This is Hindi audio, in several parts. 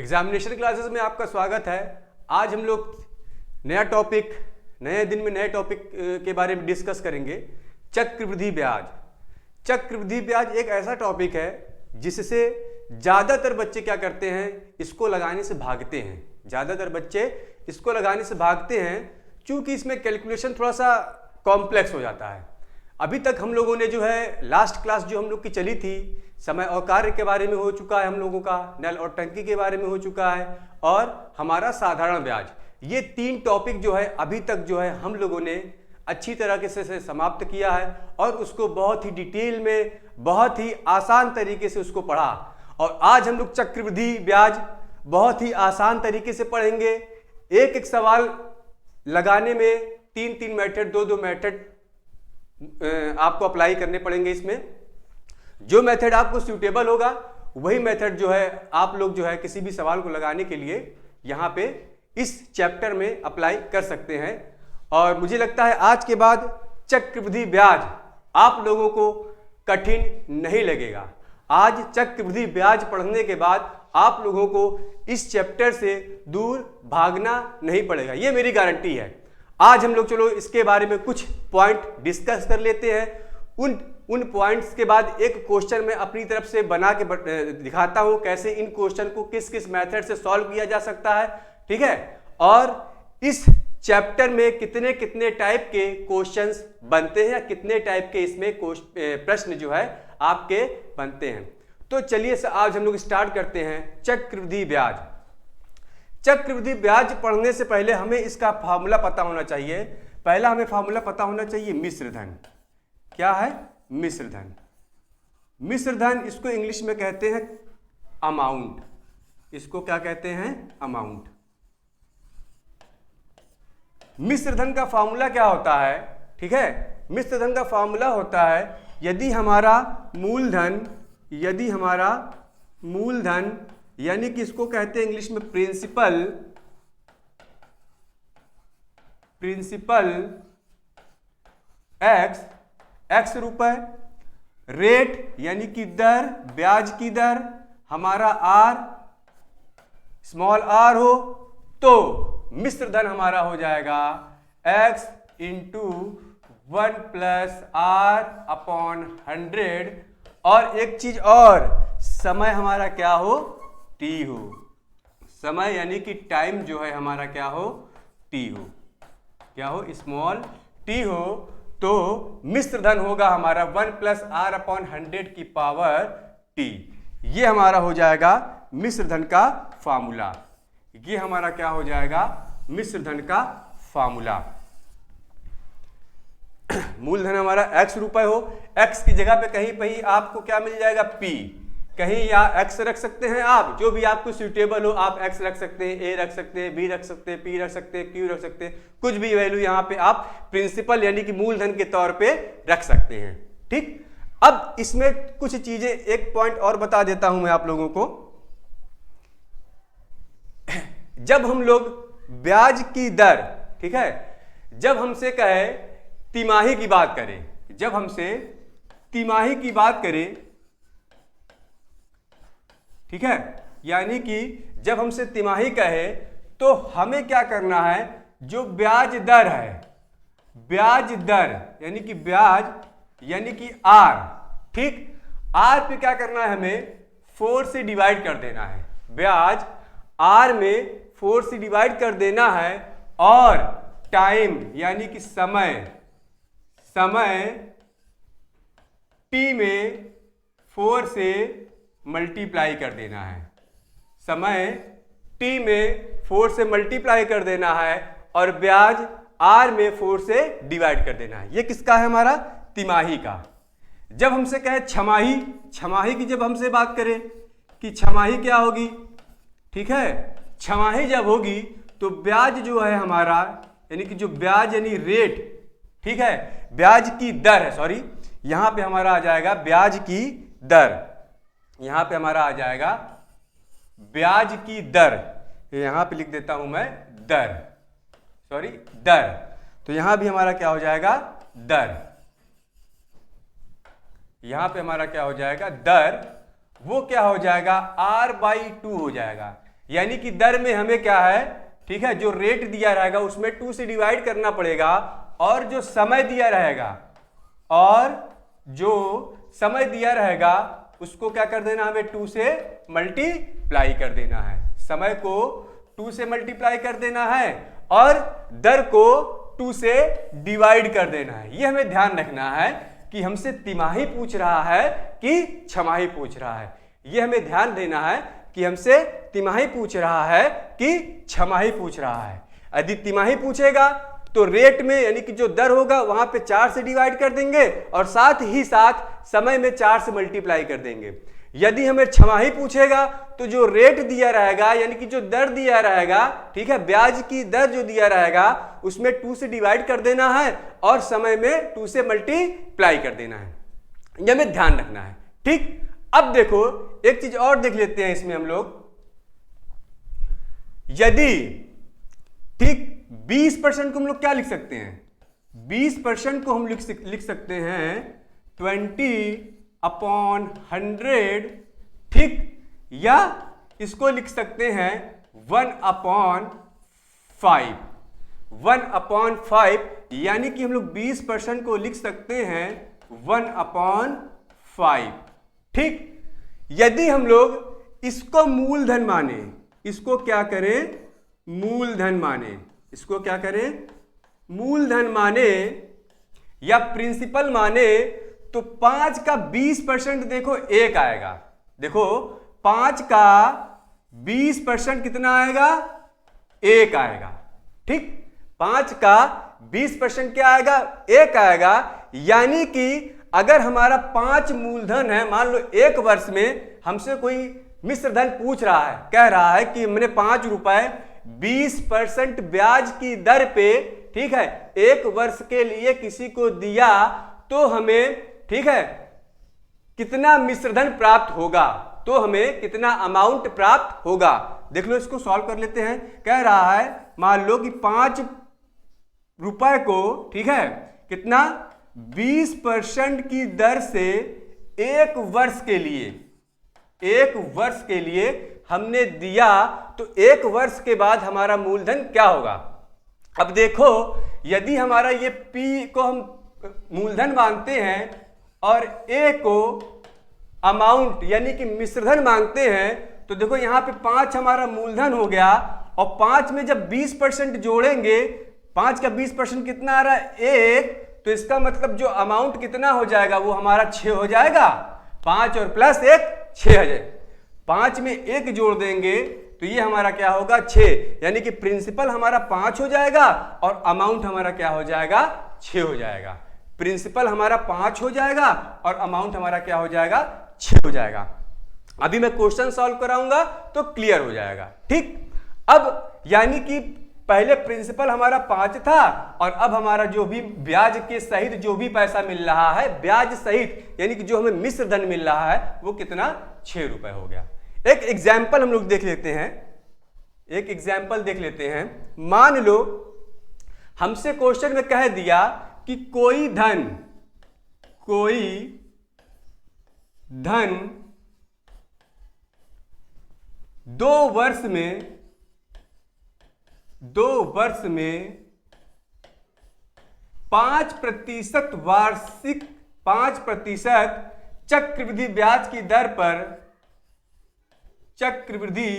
एग्जामिनेशन क्लासेस में आपका स्वागत है। आज हम लोग नया टॉपिक, नए दिन में नए टॉपिक के बारे में डिस्कस करेंगे, चक्रवृद्धि ब्याज। चक्रवृद्धि ब्याज एक ऐसा टॉपिक है जिससे ज़्यादातर बच्चे क्या करते हैं, इसको लगाने से भागते हैं। ज़्यादातर बच्चे इसको लगाने से भागते हैं क्योंकि इसमें कैलकुलेशन थोड़ा सा कॉम्प्लेक्स हो जाता है। अभी तक हम लोगों ने जो है लास्ट क्लास जो हम लोग की चली थी, समय और कार्य के बारे में हो चुका है, हम लोगों का नल और टंकी के बारे में हो चुका है, और हमारा साधारण ब्याज। ये तीन टॉपिक जो है अभी तक जो है हम लोगों ने अच्छी तरह से समाप्त किया है और उसको बहुत ही डिटेल में, बहुत ही आसान तरीके से उसको पढ़ा। और आज हम लोग चक्रवृद्धि ब्याज बहुत ही आसान तरीके से पढ़ेंगे। एक एक सवाल लगाने में तीन तीन मेथड, दो मेथड आपको अप्लाई करने पड़ेंगे। इसमें जो मेथड आपको सूटेबल होगा वही मेथड जो है आप लोग जो है किसी भी सवाल को लगाने के लिए यहाँ पे इस चैप्टर में अप्लाई कर सकते हैं। और मुझे लगता है आज के बाद चक्रवृद्धि ब्याज आप लोगों को कठिन नहीं लगेगा। आज चक्रवृद्धि ब्याज पढ़ने के बाद आप लोगों को इस चैप्टर से दूर भागना नहीं पड़ेगा, ये मेरी गारंटी है। आज हम लोग चलो इसके बारे में कुछ पॉइंट डिस्कस कर लेते हैं। उन पॉइंट्स के बाद एक क्वेश्चन मैं अपनी तरफ से बना के दिखाता हूं कैसे इन क्वेश्चन को किस किस मेथड से सॉल्व किया जा सकता है, ठीक है। और इस चैप्टर में कितने कितने टाइप के क्वेश्चंस बनते हैं या कितने टाइप के इसमें प्रश्न जो है आपके बनते हैं। तो चलिए आज हम लोग स्टार्ट करते हैं चक्रवृद्धि ब्याज। चक्रवृद्धि ब्याज पढ़ने से पहले हमें इसका फार्मूला पता होना चाहिए। पहला हमें फार्मूला पता होना चाहिए मिश्र धन। क्या है? मिश्र धन। मिश्र धन इसको इंग्लिश में कहते हैं अमाउंट। इसको क्या कहते हैं? अमाउंट। मिश्र धन का फार्मूला क्या होता है? ठीक है, मिश्र धन का फार्मूला होता है यदि हमारा मूलधन यानी कि इसको कहते हैं इंग्लिश में प्रिंसिपल एक्स रुपए, रेट यानी कि दर, ब्याज की दर हमारा आर, स्मॉल आर हो, तो मिश्र धन हमारा हो जाएगा x into 1 plus r upon 100। और एक चीज और, समय हमारा क्या हो? t हो। समय यानी कि टाइम जो है हमारा क्या हो? t हो। क्या हो? स्मॉल t हो। तो मिश्र धन होगा हमारा 1 प्लस आर अपॉन 100 की पावर t। ये हमारा हो जाएगा मिश्र धन का फार्मूला। ये हमारा क्या हो जाएगा? मिश्र धन का फार्मूला। मूलधन हमारा x रुपए हो, x की जगह पे कहीं आपको क्या मिल जाएगा? p। कहीं या x रख सकते हैं आप, जो भी आपको सूटेबल हो आप x रख सकते हैं, a रख सकते हैं, b रख सकते हैं, p रख सकते हैं, q रख सकते हैं, कुछ भी वैल्यू यहाँ पे आप प्रिंसिपल यानी कि मूलधन के तौर पे रख सकते हैं। ठीक, अब इसमें कुछ चीजें, एक पॉइंट और बता देता हूं मैं आप लोगों को। जब हम लोग ब्याज की दर, ठीक है, जब हमसे कहे तिमाही की बात करें, जब हमसे तिमाही की बात करें, ठीक है, यानी कि जब हमसे तिमाही कहे तो हमें क्या करना है? जो ब्याज दर है, ब्याज दर यानी कि ब्याज यानी कि आर, ठीक, आर पे क्या करना है? हमें 4 से डिवाइड कर देना है। ब्याज आर में 4 से डिवाइड कर देना है और टाइम यानी कि समय टी में 4 से मल्टीप्लाई कर देना है। समय टी में 4 से मल्टीप्लाई कर देना है और ब्याज आर में 4 से डिवाइड कर देना है। ये किसका है? हमारा तिमाही का। जब हमसे कहे छमाही की जब हमसे बात करें कि छमाही क्या होगी, ठीक है, छमाही जब होगी तो ब्याज जो है हमारा यानी कि जो ब्याज यानी रेट, ठीक है, ब्याज की दर है, सॉरी, यहां पे हमारा आ जाएगा ब्याज की दर। यहां पे हमारा आ जाएगा ब्याज की दर। यहां पे लिख देता हूं मैं दर, सॉरी दर। तो यहां भी हमारा क्या हो जाएगा? दर। यहां पे हमारा क्या हो जाएगा? दर। वो क्या हो जाएगा? r/2 हो जाएगा। यानी कि दर में हमें क्या है, ठीक है, जो रेट दिया रहेगा उसमें 2 से डिवाइड करना पड़ेगा, और जो समय दिया रहेगा उसको क्या कर देना, हमें 2 से मल्टीप्लाई कर देना है। समय को 2 से मल्टीप्लाई कर देना है और दर को 2 से डिवाइड कर देना है। ये हमें ध्यान रखना है कि हमसे तिमाही पूछ रहा है कि छमाही पूछ रहा है। ये हमें ध्यान देना है कि हमसे तिमाही पूछ रहा है कि छमाही पूछ रहा है। यदि तिमाही पूछेगा तो रेट में यानी कि जो दर होगा वहां पे 4 से डिवाइड कर देंगे और साथ ही साथ समय में 4 से मल्टीप्लाई कर देंगे। यदि हमें छमाही पूछेगा तो जो रेट दिया रहेगा यानी कि जो दर दिया रहेगा, ठीक है, ब्याज की दर जो दिया रहेगा उसमें 2 से डिवाइड कर देना है और समय में 2 से मल्टीप्लाई कर देना है। यह हमें ध्यान रखना है, ठीक। अब देखो एक चीज और देख लेते हैं इसमें हम लोग। यदि ठीक 20% को हम लोग क्या लिख सकते हैं, 20% को हम लिख सकते हैं 20/100, ठीक, या इसको लिख सकते हैं 1/5। 1/5 यानी कि हम लोग 20% को लिख सकते हैं 1/5, ठीक। यदि हम लोग इसको मूलधन माने, इसको क्या करें, मूलधन माने, इसको क्या करें, मूलधन माने या प्रिंसिपल माने, तो 5 का 20% देखो 1 आएगा। देखो 5 का 20% कितना आएगा, 1 आएगा, ठीक। 5 का 20% क्या आएगा, 1 आएगा। यानी कि अगर हमारा 5 मूलधन है, मान लो 1 वर्ष में हमसे कोई मिश्र धन पूछ रहा है, कह रहा है कि मैंने 5 रुपए 20% ब्याज की दर पे, ठीक है, 1 वर्ष के लिए किसी को दिया, तो हमें, ठीक है, कितना मिश्रधन प्राप्त होगा, तो हमें कितना अमाउंट प्राप्त होगा। देख लो, इसको सॉल्व कर लेते हैं। कह रहा है मान लो कि 5 रुपए को, ठीक है, कितना 20% की दर से 1 वर्ष के लिए हमने दिया, तो 1 वर्ष के बाद हमारा मूलधन क्या होगा। अब देखो यदि हमारा ये P को हम मूलधन मानते हैं और A को अमाउंट यानी कि मिश्रधन मांगते हैं, तो देखो यहाँ पे 5 हमारा मूलधन हो गया और 5 में जब 20% जोड़ेंगे, 5 का 20% कितना आ रहा है, 1, तो इसका मतलब जो अमाउंट कितना हो जाएगा वो हमारा 6 हो जाएगा। 5 और प्लस 1 6 हो जाएगा। 5 में 1 जोड़ देंगे तो ये हमारा क्या होगा, 6, यानी कि प्रिंसिपल हमारा 5 हो जाएगा और अमाउंट हमारा क्या हो जाएगा, 6 हो जाएगा। प्रिंसिपल हमारा 5 हो जाएगा और अमाउंट हमारा क्या हो जाएगा, 6 हो जाएगा। अभी मैं क्वेश्चन सॉल्व कराऊंगा तो क्लियर हो जाएगा, ठीक। अब यानी कि पहले प्रिंसिपल हमारा 5 था और अब हमारा जो भी ब्याज के सहित जो भी पैसा मिल रहा है, ब्याज सहित यानी कि जो हमें मिश्र धन मिल रहा है वो कितना, 6 रुपए हो गया। एक एग्जाम्पल हम लोग देख लेते हैं, मान लो हमसे क्वेश्चन में कह दिया कि कोई धन 2 वर्ष में 5% वार्षिक 5% चक्रवृद्धि ब्याज की दर पर चक्रवृद्धि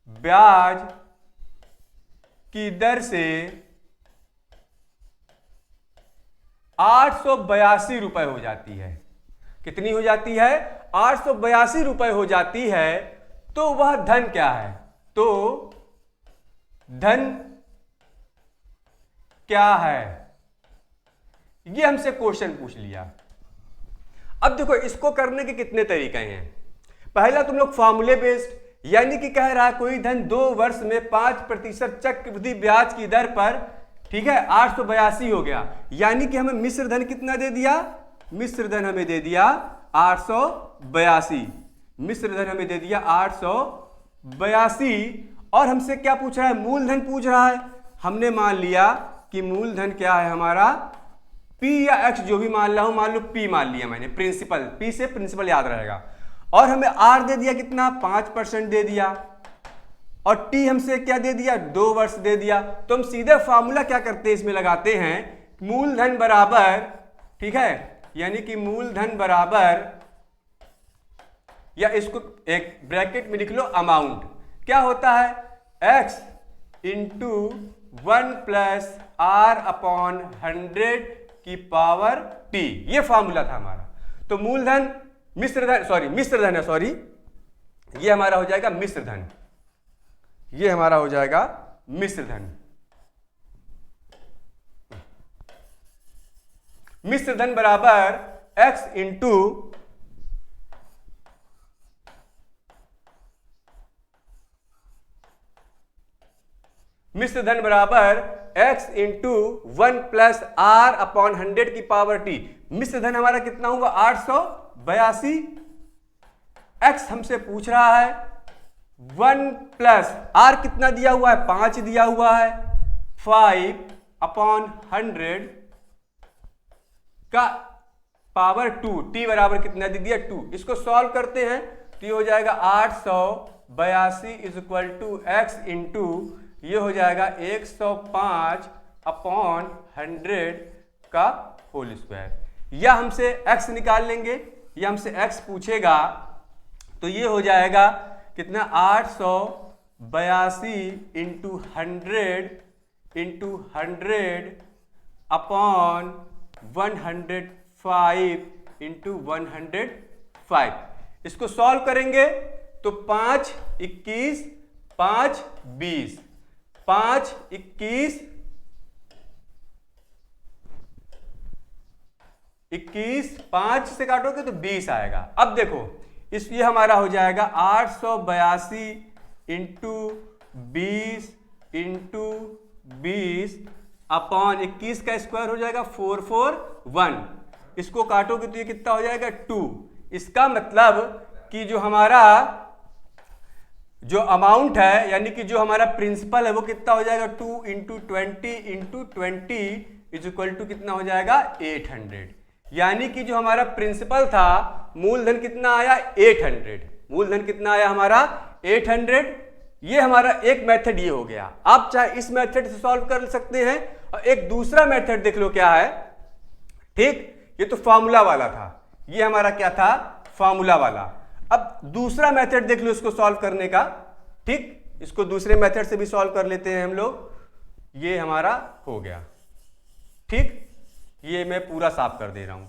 ब्याज की दर से 882 रुपए हो जाती है। कितनी हो जाती है, 882 रुपए हो जाती है। तो वह धन क्या है, तो धन क्या है, ये हमसे क्वेश्चन पूछ लिया। अब देखो इसको करने के कितने तरीके हैं। पहला तुम लोग फॉर्मूले बेस्ड, यानी कि कह रहा है कोई धन 2 वर्ष में 5% चक्रवृद्धि ब्याज की दर पर, ठीक है, 882 हो गया। यानी कि हमें मिश्र धन कितना दे दिया, मिश्र धन हमें दे दिया 882, मिश्र धन हमें दे दिया 882। और हमसे क्या पूछ रहा है, मूलधन पूछ रहा है। हमने मान लिया कि मूलधन क्या है हमारा P या X जो भी मान रहा हूं, मान लो P मान लिया मैंने, प्रिंसिपल, P से प्रिंसिपल याद रहेगा, और हमें R दे दिया कितना, 5% दे दिया, और T हमसे क्या दे दिया, 2 वर्ष दे दिया। तो हम सीधे फॉर्मूला क्या करते हैं, इसमें लगाते हैं, मूलधन बराबर, ठीक है, यानी कि मूलधन बराबर, या इसको एक ब्रैकेट में लिख लो, अमाउंट। क्या होता है, X into 1 plus R upon 100 की पावर T, ये फॉर्मूला था हमारा। तो मूलधन मिश्रधन है, सॉरी, ये हमारा हो जाएगा मिश्रधन, ये हमारा हो जाएगा मिश्रधन। मिश्रधन बराबर X इंटू मिश्रधन बराबर x into 1 plus R upon 100 की पावर T। मिश्रधन हमारा कितना हुआ, 882। x हमसे पूछ रहा है 1 प्लस R कितना दिया हुआ है, 5 दिया हुआ है, 5 अपॉन 100 का पावर 2, T बराबर कितना दे दिया, 2। इसको सॉल्व करते हैं तो ये हो जाएगा 882 is equal to x into, ये हो जाएगा 105 अपॉन 100 का होल स्क्वायर। या हमसे x निकाल लेंगे, या हमसे x पूछेगा तो ये हो जाएगा कितना, 882 इंटू 100 अपॉन 105 इंटू 105। इसको सॉल्व करेंगे तो 5 21 5 20, 5 21 21, 5 से काटोगे तो 20 आएगा। अब देखो इस, ये हमारा हो जाएगा 882 इंटू 20 अपॉन 21 का स्क्वायर हो जाएगा 441। इसको काटोगे तो ये कितना हो जाएगा, 2। इसका मतलब कि जो हमारा जो अमाउंट है, यानी कि जो हमारा प्रिंसिपल है, वो कितना हो जाएगा, 2 इंटू 20 इज इक्वल टू कितना हो जाएगा, 800। यानी कि जो हमारा प्रिंसिपल था, मूलधन कितना आया, 800। मूलधन कितना आया हमारा, 800। ये हमारा एक मेथड ये हो गया। आप चाहे इस मेथड से सॉल्व कर सकते हैं, और एक दूसरा मेथड देख लो क्या है, ठीक, ये तो फॉर्मूला वाला था, ये हमारा क्या था, फॉर्मूला वाला। अब दूसरा मेथड देख लो इसको सॉल्व करने का, ठीक, इसको दूसरे मेथड से भी सॉल्व कर लेते हैं हम लोग। ये हमारा हो गया, ठीक, ये मैं पूरा साफ कर दे रहा हूं।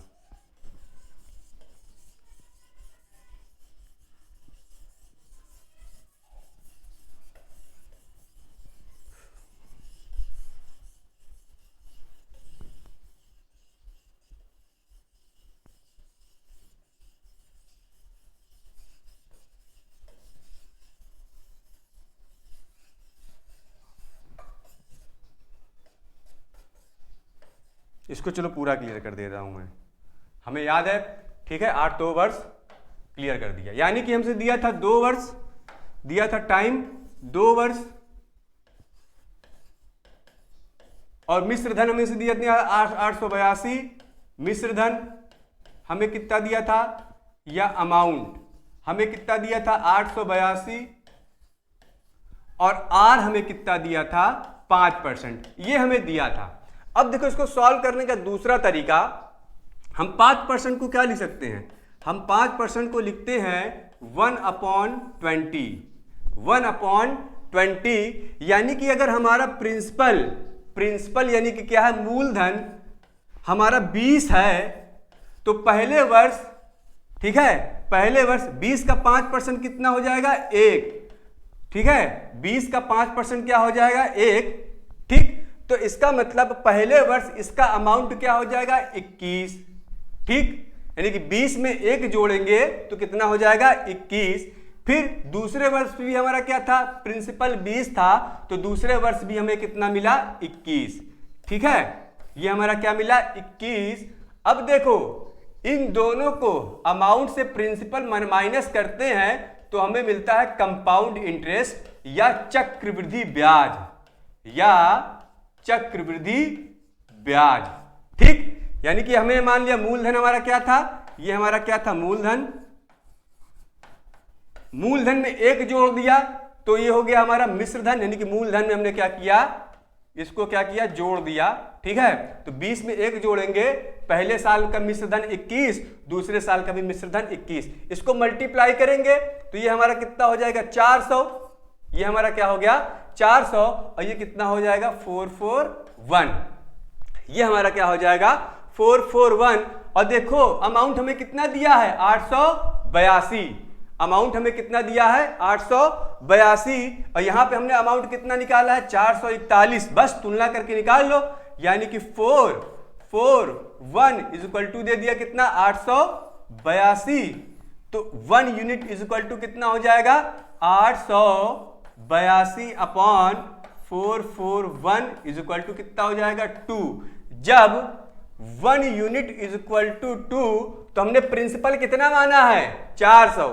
इसको चलो पूरा क्लियर कर दे रहा हूं मैं, हमें याद है, ठीक है, 8 2 वर्ष क्लियर कर दिया। यानी कि हमसे दिया था 2 वर्ष, दिया था टाइम 2 वर्ष, और मिश्रधन हमें से दिया था 882। मिश्रधन हमें कितना दिया था, या अमाउंट हमें कितना दिया था, 882, और R हमें कितना दिया था, 5%, ये हमें दिया था। अब देखो इसको सॉल्व करने का दूसरा तरीका, हम 5% को क्या लिख सकते हैं, हम 5% को लिखते हैं 1/20। 1/20, यानी कि अगर हमारा प्रिंसिपल यानी कि क्या है, मूलधन हमारा 20 है, तो पहले वर्ष, ठीक है, पहले वर्ष 20 का 5% कितना हो जाएगा, 1, ठीक है, 20 का 5% क्या हो जाएगा, 1, ठीक। तो इसका मतलब पहले वर्ष इसका अमाउंट क्या हो जाएगा, 21, ठीक, यानी कि 20 में 1 जोड़ेंगे तो कितना हो जाएगा, 21। फिर दूसरे वर्ष भी हमारा क्या था, प्रिंसिपल 20 था, तो दूसरे वर्ष भी हमें कितना मिला, 21, ठीक है, ये हमारा क्या मिला, 21। अब देखो इन दोनों को अमाउंट से प्रिंसिपल माइनस करते हैं तो हमें मिलता है कंपाउंड इंटरेस्ट, या चक्रवृद्धि ब्याज, या चक्रवृद्धि ब्याज, ठीक। यानी कि हमें मान लिया मूलधन हमारा क्या था, ये हमारा क्या था मूलधन, मूलधन में 1 जोड़ दिया तो ये हो गया हमारा मिश्रधन, यानी कि मूलधन में हमने क्या किया, इसको क्या किया, जोड़ दिया। ठीक है, तो 20 में 1 जोड़ेंगे, पहले साल का मिश्रधन 21, दूसरे साल का भी मिश्रधन 21, इसको मल्टीप्लाई करेंगे तो ये हमारा कितना हो जाएगा 400, ये हमारा क्या हो गया 400, और ये कितना हो जाएगा 441, ये हमारा क्या हो जाएगा 441। और देखो अमाउंट हमें कितना दिया है 882, अमाउंट हमें कितना दिया है 882, और यहां पे हमने अमाउंट कितना निकाला है 441, बस तुलना करके निकाल लो, यानी कि 441 इज इक्वल टू दे दिया कितना 882, तो 1 यूनिट इज इक्वल टू कितना हो जाएगा 882 अपॉन 441 इज इक्वल टू कितना हो जाएगा 2। जब 1 यूनिट इज इक्वल टू 2 तो हमने प्रिंसिपल कितना माना है 400,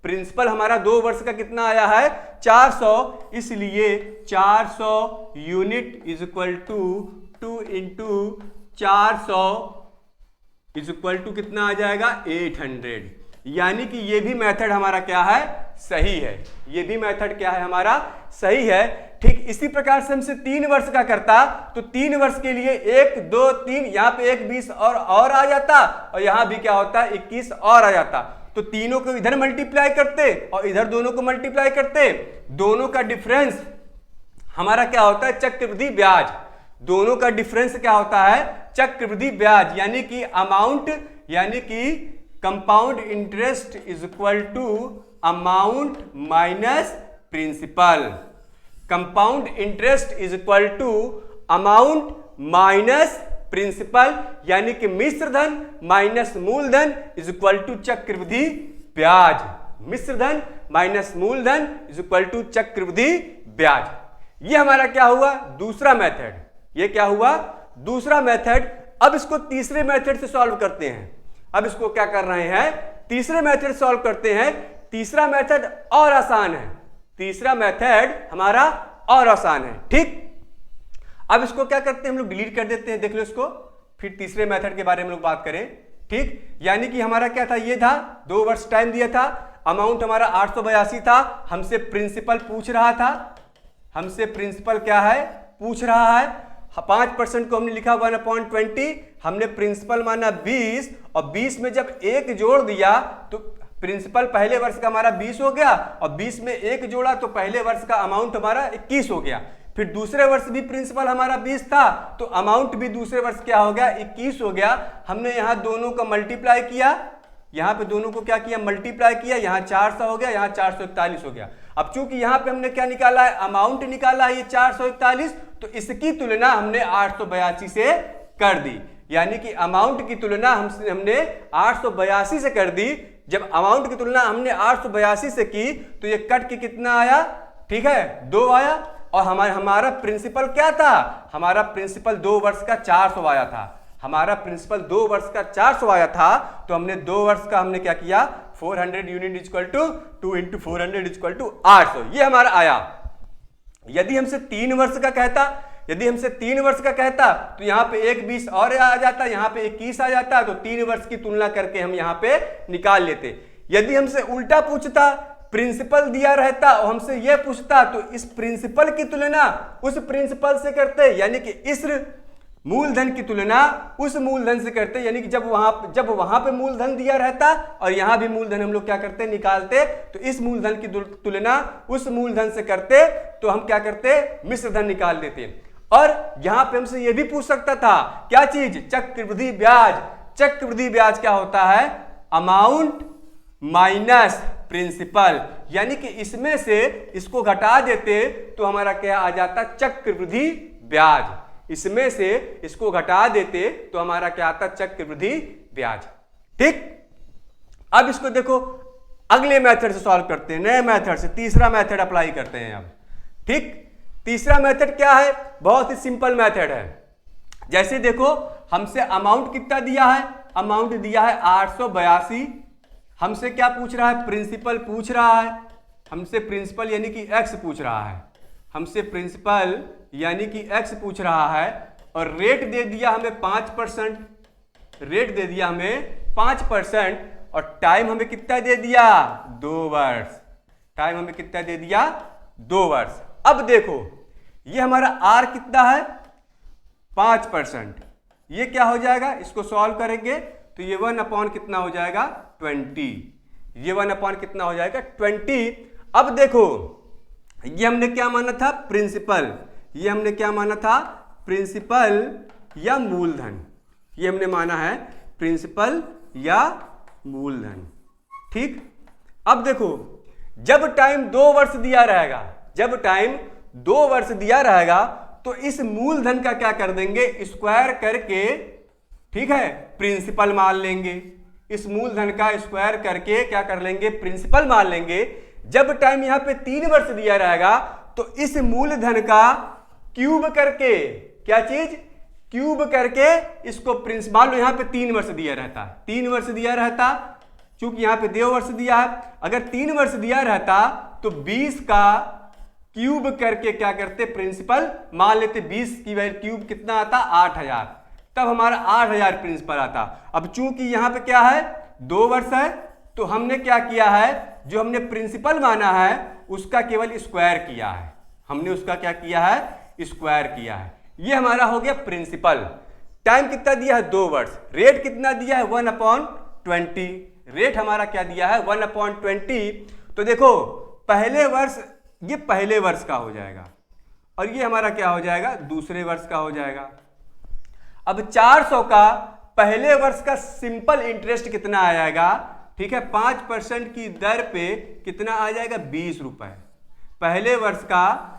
प्रिंसिपल हमारा 2 वर्ष का कितना आया है 400, इसलिए 400 unit is equal to 2 into 400 is equal to कितना आ जाएगा 800, यानी कि ये भी मेथड हमारा क्या है सही है, ये भी मेथड क्या है हमारा सही है। ठीक इसी प्रकार से हमसे 3 वर्ष का करता तो 3 वर्ष के लिए 1 2 3 यहाँ पे 1 20 और आ जाता, और यहां भी क्या होता 21 और आ जाता, तो तीनों को इधर मल्टीप्लाई करते और इधर दोनों को मल्टीप्लाई करते, दोनों का डिफरेंस हमारा क्या होता है चक्रवृद्धि ब्याज, दोनों का डिफरेंस क्या होता है चक्रवृद्धि ब्याज, यानी कि अमाउंट, यानी कि compound interest is equal to amount minus principal, compound interest is equal to amount minus principal, यानी कि मिश्रधन माइनस मूलधन इज इक्वल टू चक्रवृद्धि ब्याज, मिश्रधन माइनस मूलधन इज इक्वल टू चक्रवृद्धि ब्याज। ये हमारा क्या हुआ दूसरा मेथड, ये क्या हुआ दूसरा मेथड। अब इसको तीसरे मेथड से सॉल्व करते हैं, अब इसको क्या कर रहे हैं तीसरे मेथड सॉल्व करते हैं। तीसरा मेथड और आसान है, तीसरा मेथड हमारा और आसान है। ठीक, अब इसको क्या करते हैं हम लोग डिलीट कर देते हैं, देख लो इसको, फिर तीसरे मेथड के बारे में लोग बात करें। ठीक, यानी कि हमारा क्या था, ये था 2 वर्ष टाइम दिया था, अमाउंट हमारा 882 था, हमसे प्रिंसिपल पूछ रहा था, हमसे प्रिंसिपल क्या है पूछ रहा है, 5% को हमने लिखा 1/20, हमने प्रिंसिपल माना 20, और 20 में जब 1 जोड़ दिया तो प्रिंसिपल पहले वर्ष का हमारा 20 हो गया, और 20 में 1 जोड़ा तो पहले वर्ष का अमाउंट हमारा 21 हो गया। फिर दूसरे वर्ष भी प्रिंसिपल हमारा 20 था तो अमाउंट भी दूसरे वर्ष क्या हो गया 21 हो गया। हमने यहाँ दोनों को मल्टीप्लाई किया, यहाँ पे दोनों को क्या किया मल्टीप्लाई किया, यहाँ 400 हो गया, यहाँ 441 हो गया। अब चूंकि यहाँ पे हमने क्या निकाला है अमाउंट निकाला है ये 441, तो इसकी तुलना हमने 882 से कर दी, यानी कि अमाउंट की तुलना हमने 882 से कर दी। जब अमाउंट की तुलना हमने 882 से की तो ये कट के कितना आया, ठीक है 2 आया, और हमारा प्रिंसिपल क्या था, हमारा प्रिंसिपल 2 वर्ष का 400 आया था, हमारा प्रिंसिपल 2 वर्ष का 400 आया था, तो हमने 2 वर्ष का हमने क्या किया 400 unit equal to 2 into 400 equal to 800, ये हमारा आया। यदि हमसे 3 वर्ष का कहता, यदि हमसे 3 वर्ष का कहता तो यहाँ पे 1 20 और आ जाता, यहाँ पे 21 आ जाता, तो 3 वर्ष की तुलना करके हम यहाँ पे निकाल लेते। यदि हमसे उल्टा पूछता, प्रिंसिपल दिया रहता और हमसे यह पूछता, तो इस प्रिंसिपल की तुलना उस प्रिंसिपल से करते, यानी कि इस मूलधन की तुलना उस मूलधन से करते, यानी कि जब वहां पे मूलधन दिया रहता और यहां भी मूलधन हम लोग क्या करते निकालते, तो इस मूलधन की तुलना उस मूलधन से करते, तो हम क्या करते मिश्रधन निकाल देते। और यहां पे हमसे यह भी पूछ सकता था क्या चीज, चक्रवृद्धि ब्याज। चक्रवृद्धि ब्याज क्या होता है, अमाउंट माइनस प्रिंसिपल, यानी कि इसमें से इसको घटा देते तो हमारा क्या आ जाता चक्रवृद्धि ब्याज, इसमें से इसको घटा देते तो हमारा क्या आता चक्रवृद्धि ब्याज। ठीक, अब इसको देखो अगले मेथड से सॉल्व करते हैं, नए मेथड से तीसरा मेथड अप्लाई करते हैं अब। ठीक, तीसरा मेथड क्या है, बहुत ही सिंपल मेथड है। जैसे देखो हमसे अमाउंट कितना दिया है, अमाउंट दिया है 882, हमसे क्या पूछ रहा है प्रिंसिपल पूछ रहा है, हमसे प्रिंसिपल यानी कि x पूछ रहा है, हमसे प्रिंसिपल यानी कि x पूछ रहा है, और रेट दे दिया हमें 5%, रेट दे दिया हमें 5% और टाइम हमें कितना दे दिया 2 वर्ष। टाइम हमें कितना दे दिया 2 वर्ष। अब देखो ये हमारा आर कितना है 5%, ये क्या हो जाएगा, इसको सॉल्व करेंगे तो ये 1 कितना हो जाएगा 20, ये 1 कितना हो जाएगा 20। अब देखो ये हमने क्या माना था प्रिंसिपल, ये हमने क्या माना था प्रिंसिपल या मूलधन, ये हमने माना है प्रिंसिपल या मूलधन। ठीक, अब देखो जब टाइम 2 वर्ष दिया रहेगा, जब टाइम 2 वर्ष दिया रहेगा तो इस मूलधन का क्या कर देंगे स्क्वायर करके, ठीक है, प्रिंसिपल मान लेंगे। इस मूलधन का स्क्वायर करके क्या कर लेंगे प्रिंसिपल मान लेंगे। जब टाइम यहां पे 3 वर्ष दिया रहेगा तो इस मूलधन का क्यूब करके, क्या चीज क्यूब करके इसको प्रिंसिपल, मान लो यहां पे 3 वर्ष दिया रहता, 3 वर्ष दिया रहता, चूंकि यहां पे 2 वर्ष दिया है, अगर 3 वर्ष दिया रहता तो 20 का क्यूब करके क्या करते प्रिंसिपल मान लेते। 20 की वैल्यू क्यूब कितना आता 8000, तब हमारा 8000 प्रिंसिपल आता। अब चूंकि यहां पे क्या है 2 वर्ष है तो हमने क्या किया है, जो हमने प्रिंसिपल माना है उसका केवल स्क्वायर किया है, हमने उसका क्या किया है स्क्वायर किया है। ये हमारा हो गया प्रिंसिपल। टाइम कितना दिया है 2 वर्ष, रेट कितना दिया है 1/20, रेट हमारा क्या दिया है 1/20। तो देखो पहले वर्ष, ये पहले वर्ष का हो जाएगा और ये हमारा क्या हो जाएगा दूसरे वर्ष का हो जाएगा। अब 400 का पहले वर्ष का सिंपल इंटरेस्ट कितना आ जाएगा, ठीक है, 5% की दर पे कितना आ जाएगा 20 रुपए पहले वर्ष का।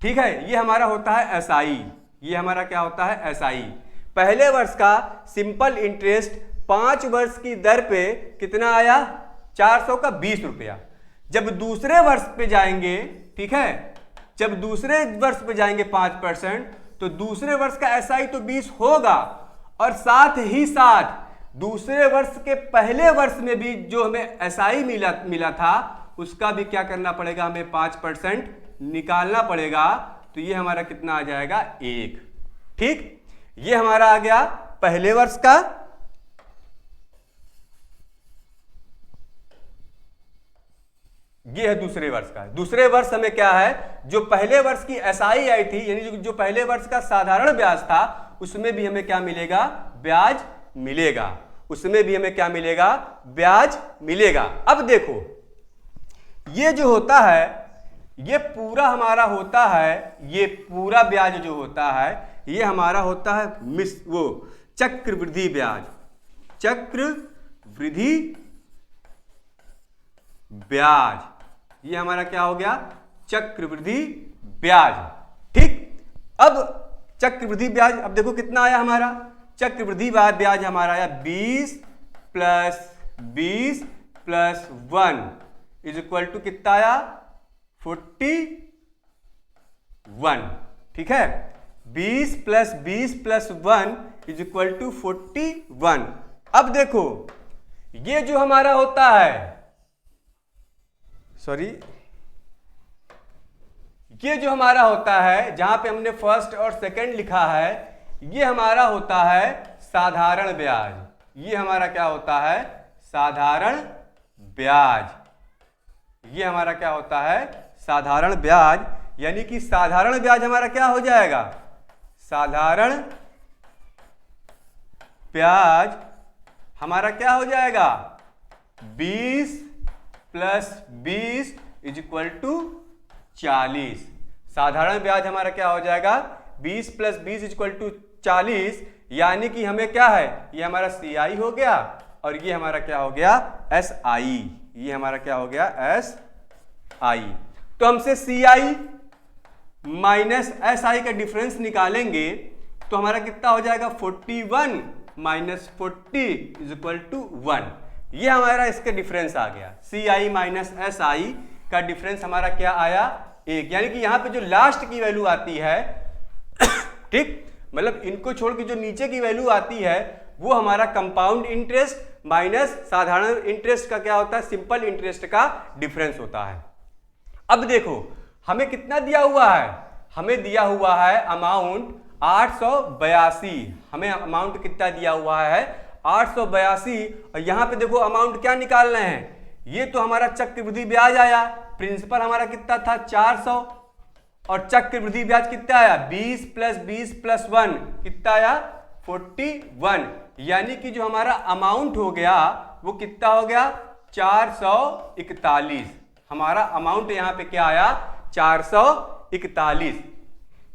ठीक है, ये हमारा होता है एसआई, ये हमारा क्या होता है एसआई। पहले वर्ष का सिंपल इंटरेस्ट 5 वर्ष की दर पे कितना आया 400 का 20 रुपया। जब दूसरे वर्ष पे जाएंगे, ठीक है, जब दूसरे वर्ष पे जाएंगे 5%, तो दूसरे वर्ष का एसआई तो 20 होगा और साथ ही साथ दूसरे वर्ष के पहले वर्ष में भी जो हमें एसआई मिला था उसका भी क्या करना पड़ेगा, हमें 5% निकालना पड़ेगा। तो ये हमारा कितना आ जाएगा 1। ठीक, ये हमारा आ गया पहले वर्ष का। ये है दूसरे वर्ष का। दूसरे वर्ष हमें क्या है, जो पहले वर्ष की एसआई आई थी, यानी जो पहले वर्ष का साधारण ब्याज था, उसमें भी हमें क्या मिलेगा, ब्याज मिलेगा, उसमें भी हमें क्या मिलेगा, ब्याज मिलेगा। अब देखो ये जो होता है, ये पूरा हमारा होता है, ये पूरा ब्याज जो होता है ये हमारा होता है वो चक्रवृद्धि ब्याज, चक्रवृद्धि ब्याज, ये हमारा क्या हो गया चक्रवृद्धि ब्याज। ठीक, अब चक्रवृद्धि ब्याज, अब देखो कितना आया हमारा चक्रवृद्धि ब्याज हमारा आया 20 + 20 + 1 = कितना आया 41। ठीक है, 20 + 20 + 1 = 41। अब देखो ये जो हमारा होता है, सॉरी, ये जो हमारा होता है जहां पे हमने फर्स्ट और सेकंड लिखा है, ये हमारा होता है साधारण ब्याज। ये हमारा क्या होता है साधारण ब्याज, ये हमारा क्या होता है साधारण ब्याज। यानी कि साधारण ब्याज हमारा क्या हो जाएगा, साधारण ब्याज हमारा क्या हो जाएगा 20 + 20 = 40। साधारण ब्याज हमारा क्या हो जाएगा 20 + 20 = 40। यानी कि हमें क्या है, ये हमारा सीआई हो गया और ये हमारा क्या हो गया एसआई, ये हमारा क्या हो गया एसआई। तो हमसे सीआई माइनस एसआई का डिफरेंस निकालेंगे तो हमारा कितना हो जाएगा 41 - 40 = 1। ये हमारा इसका डिफरेंस आ गया, सीआई माइनस एसआई का डिफरेंस हमारा क्या आया 1। यानी कि यहां पे जो लास्ट की वैल्यू आती है ठीक, मतलब इनको छोड़ के जो नीचे की वैल्यू आती है वो हमारा कंपाउंड इंटरेस्ट माइनस साधारण इंटरेस्ट का क्या होता है सिंपल इंटरेस्ट का डिफरेंस होता है। अब देखो हमें कितना दिया हुआ है, हमें दिया हुआ है अमाउंट 882, हमें अमाउंट कितना दिया हुआ है 882, और यहां पे देखो अमाउंट क्या निकालना है, ये तो हमारा चक्रवृद्धि ब्याज आया, प्रिंसिपल हमारा कितना था 400, और चक्रवृद्धि ब्याज कितना आया 20 + 20 + 1 कितना आया 41, यानी कि जो हमारा अमाउंट हो गया वो कितना हो गया 441। हमारा अमाउंट यहां पे क्या आया 441,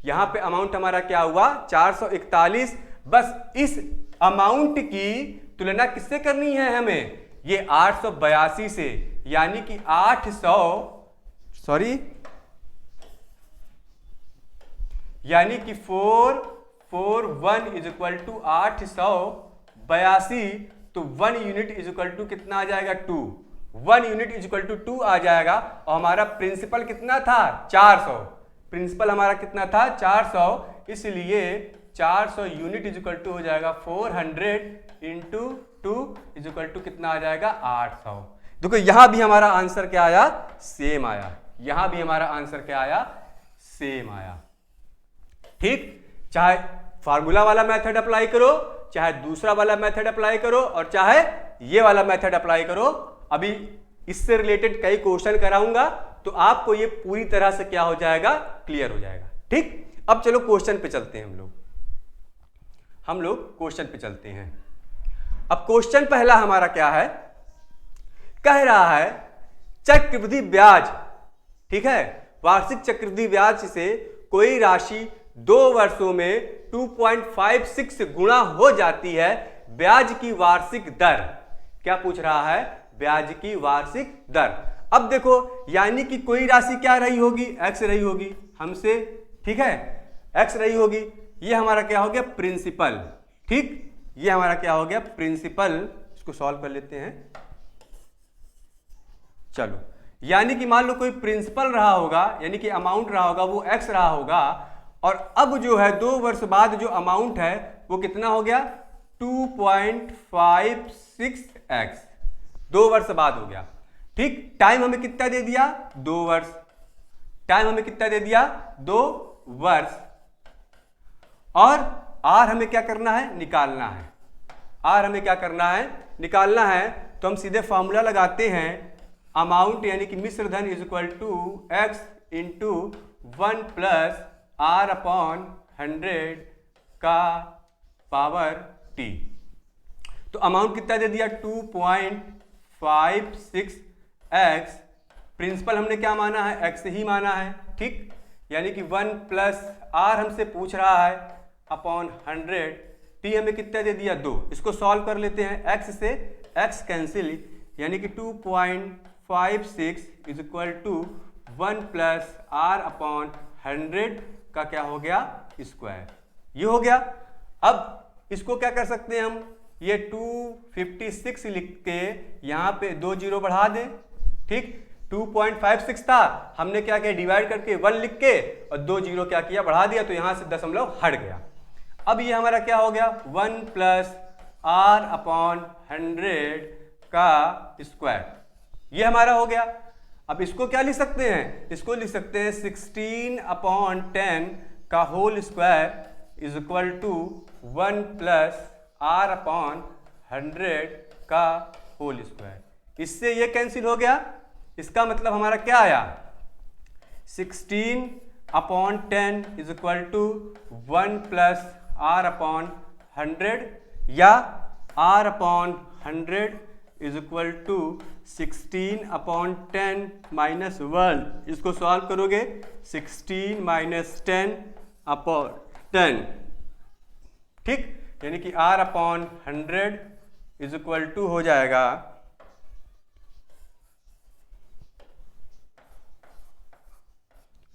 यहां पे अमाउंट हमारा क्या हुआ 441। बस इस अमाउंट की तुलना किससे करनी है हमें, ये 882 से, यानी कि 441 = 882, तो 1 यूनिट = कितना आ जाएगा 2, 1 यूनिट = 2 आ जाएगा। और हमारा प्रिंसिपल कितना था 400, प्रिंसिपल हमारा कितना था 400, इसलिए 400 यूनिट = हो जाएगा 400 × 2 कितना आ जाएगा 800। देखो यहां भी हमारा आंसर क्या आया सेम आया, यहां भी हमारा आंसर क्या आया सेम आया। ठीक, चाहे फार्मूला वाला मेथड अप्लाई करो, चाहे दूसरा वाला मेथड अप्लाई करो, और चाहे ये वाला मेथड अप्लाई करो। अभी इससे रिलेटेड कई क्वेश्चन कराऊंगा, तो आपको ये पूरी तरह से क्या हो जाएगा क्लियर हो जाएगा। ठीक, अब चलो क्वेश्चन पे चलते हैं हम लोग क्वेश्चन पे चलते हैं। अब क्वेश्चन पहला हमारा क्या है, कह रहा है चक्रवृद्धि ब्याज, ठीक है, वार्षिक चक्रवृद्धि ब्याज से कोई राशि 2 वर्षों में 2.56 गुणा हो जाती है, ब्याज की वार्षिक दर। क्या पूछ रहा है, ब्याज की वार्षिक दर। अब देखो यानी कि कोई राशि क्या रही होगी, x रही होगी हमसे, ठीक है, x रही होगी, ये हमारा क्या हो गया प्रिंसिपल। ठीक, ये हमारा क्या हो गया प्रिंसिपल। इसको सॉल्व कर लेते हैं, चलो, यानी कि मान लो कोई प्रिंसिपल रहा होगा, यानी कि अमाउंट रहा होगा वो x रहा होगा, और अब जो है 2 वर्ष बाद जो अमाउंट है वो कितना हो गया 2.56x, 2 वर्ष बाद हो गया। ठीक, टाइम हमें कितना दे दिया 2 वर्ष, टाइम हमें कितना दे दिया 2 वर्ष, और r हमें क्या करना है निकालना है, r हमें क्या करना है निकालना है। तो हम सीधे फॉर्मूला लगाते हैं, अमाउंट यानी कि मिश्र धन = x × 1 + r/100 का पावर t। तो अमाउंट कितना दे दिया 2.56x, प्रिंसिपल हमने क्या माना है x ही माना है। ठीक, यानी कि 1 + r हमसे पूछ रहा है अपॉन 100, t हमें कितना दे दिया 2। इसको सॉल्व कर लेते हैं, x से x कैंसिल, यानी कि 2.56 = 1 + r/100 का क्या हो गया स्क्वायर, ये हो गया। अब इसको क्या कर सकते हैं हम, ये 256 लिख के यहाँ पे 2 जीरो बढ़ा दें। ठीक, 2.56 था, हमने क्या किया डिवाइड करके 1 लिख के और 2 जीरो क्या किया बढ़ा दिया, तो यहाँ से दशमलव हट गया। अब ये हमारा क्या हो गया 1 + r/100 का स्क्वायर, ये हमारा हो गया। अब इसको क्या लिख सकते हैं, इसको लिख सकते हैं 16/10 का होल स्क्वायर = 1 + r/100 का होल स्क्वायर। इससे ये कैंसिल हो गया, इसका मतलब हमारा क्या आया 16/10 = 1 + r/100, या r/100 = 16/10 - 1। इसको सॉल्व करोगे 16 - 10/10। ठीक, यानी कि r/100 = हो जाएगा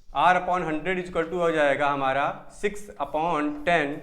r/100 हो जाएगा हमारा 6/10।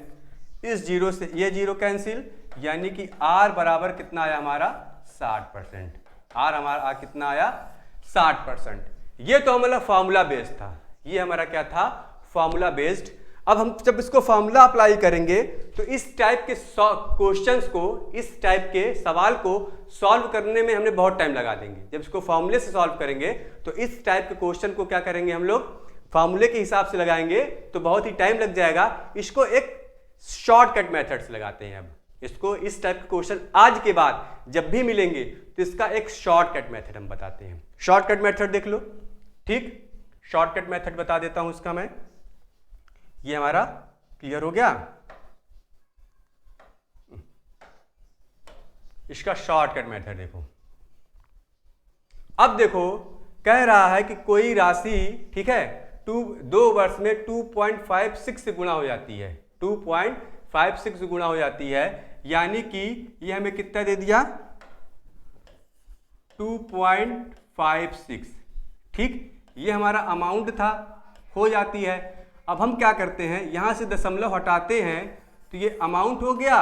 इस जीरो से ये जीरो कैंसिल, यानी कि r बराबर कितना आया हमारा 60%। r हमारा कितना आया 60%। ये तो हमारा फॉर्मूला बेस्ड था, ये हमारा क्या था फॉर्मूला बेस्ड। अब हम जब इसको फॉर्मूला अप्लाई करेंगे तो इस टाइप के क्वेश्चंस को, इस टाइप के सवाल को सॉल्व करने में हमने बहुत टाइम लगा देंगे। जब इसको फॉर्मूले से सॉल्व करेंगे तो इस टाइप के क्वेश्चन को क्या करेंगे हम लोग फॉर्मूले के हिसाब से लगाएंगे, तो बहुत ही टाइम लग जाएगा। इसको एक शॉर्टकट मेथड से लगाते हैं। अब इसको इस टाइप के क्वेश्चन आज के बाद जब भी मिलेंगे तो इसका एक शॉर्टकट मेथड हम बताते हैं। शॉर्टकट मेथड देख लो, ठीक, शॉर्टकट मेथड बता देता हूं इसका मैं। ये हमारा क्लियर हो गया। इसका शॉर्टकट मेथड देखो। अब देखो कह रहा है कि कोई राशि, ठीक है, 2 वर्ष में 2.56 से गुणा हो जाती है, 2.56 से गुणा हो जाती है, यानी कि ये हमें कितना दे दिया 2.56, ठीक, ये हमारा अमाउंट था, हो जाती है। अब हम क्या करते हैं, यहां से दशमलव हटाते हैं तो ये अमाउंट हो गया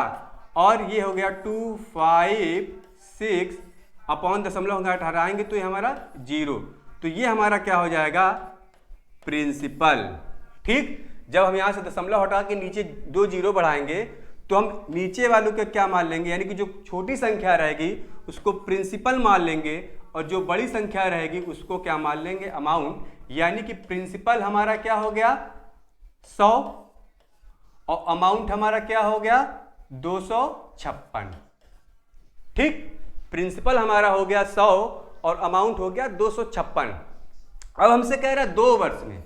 और ये हो गया 256 अपॉन दशमलव हटाएंगे तो ये हमारा 0, तो ये हमारा क्या हो जाएगा प्रिंसिपल, ठीक। जब हम यहां से दशमलव हटा के नीचे 2 0 बढ़ाएंगे तो हम नीचे वालों के क्या मान लेंगे, यानी कि जो छोटी संख्या रहेगी उसको प्रिंसिपल मान लेंगे और जो बड़ी संख्या रहेगी उसको क्या मान लेंगे अमाउंट, यानी कि प्रिंसिपल हमारा क्या हो गया 100 और अमाउंट हमारा क्या हो गया 256, ठीक। प्रिंसिपल हमारा हो गया 100 और अमाउंट हो गया 256। अब हमसे कह रहा है 2 वर्ष में,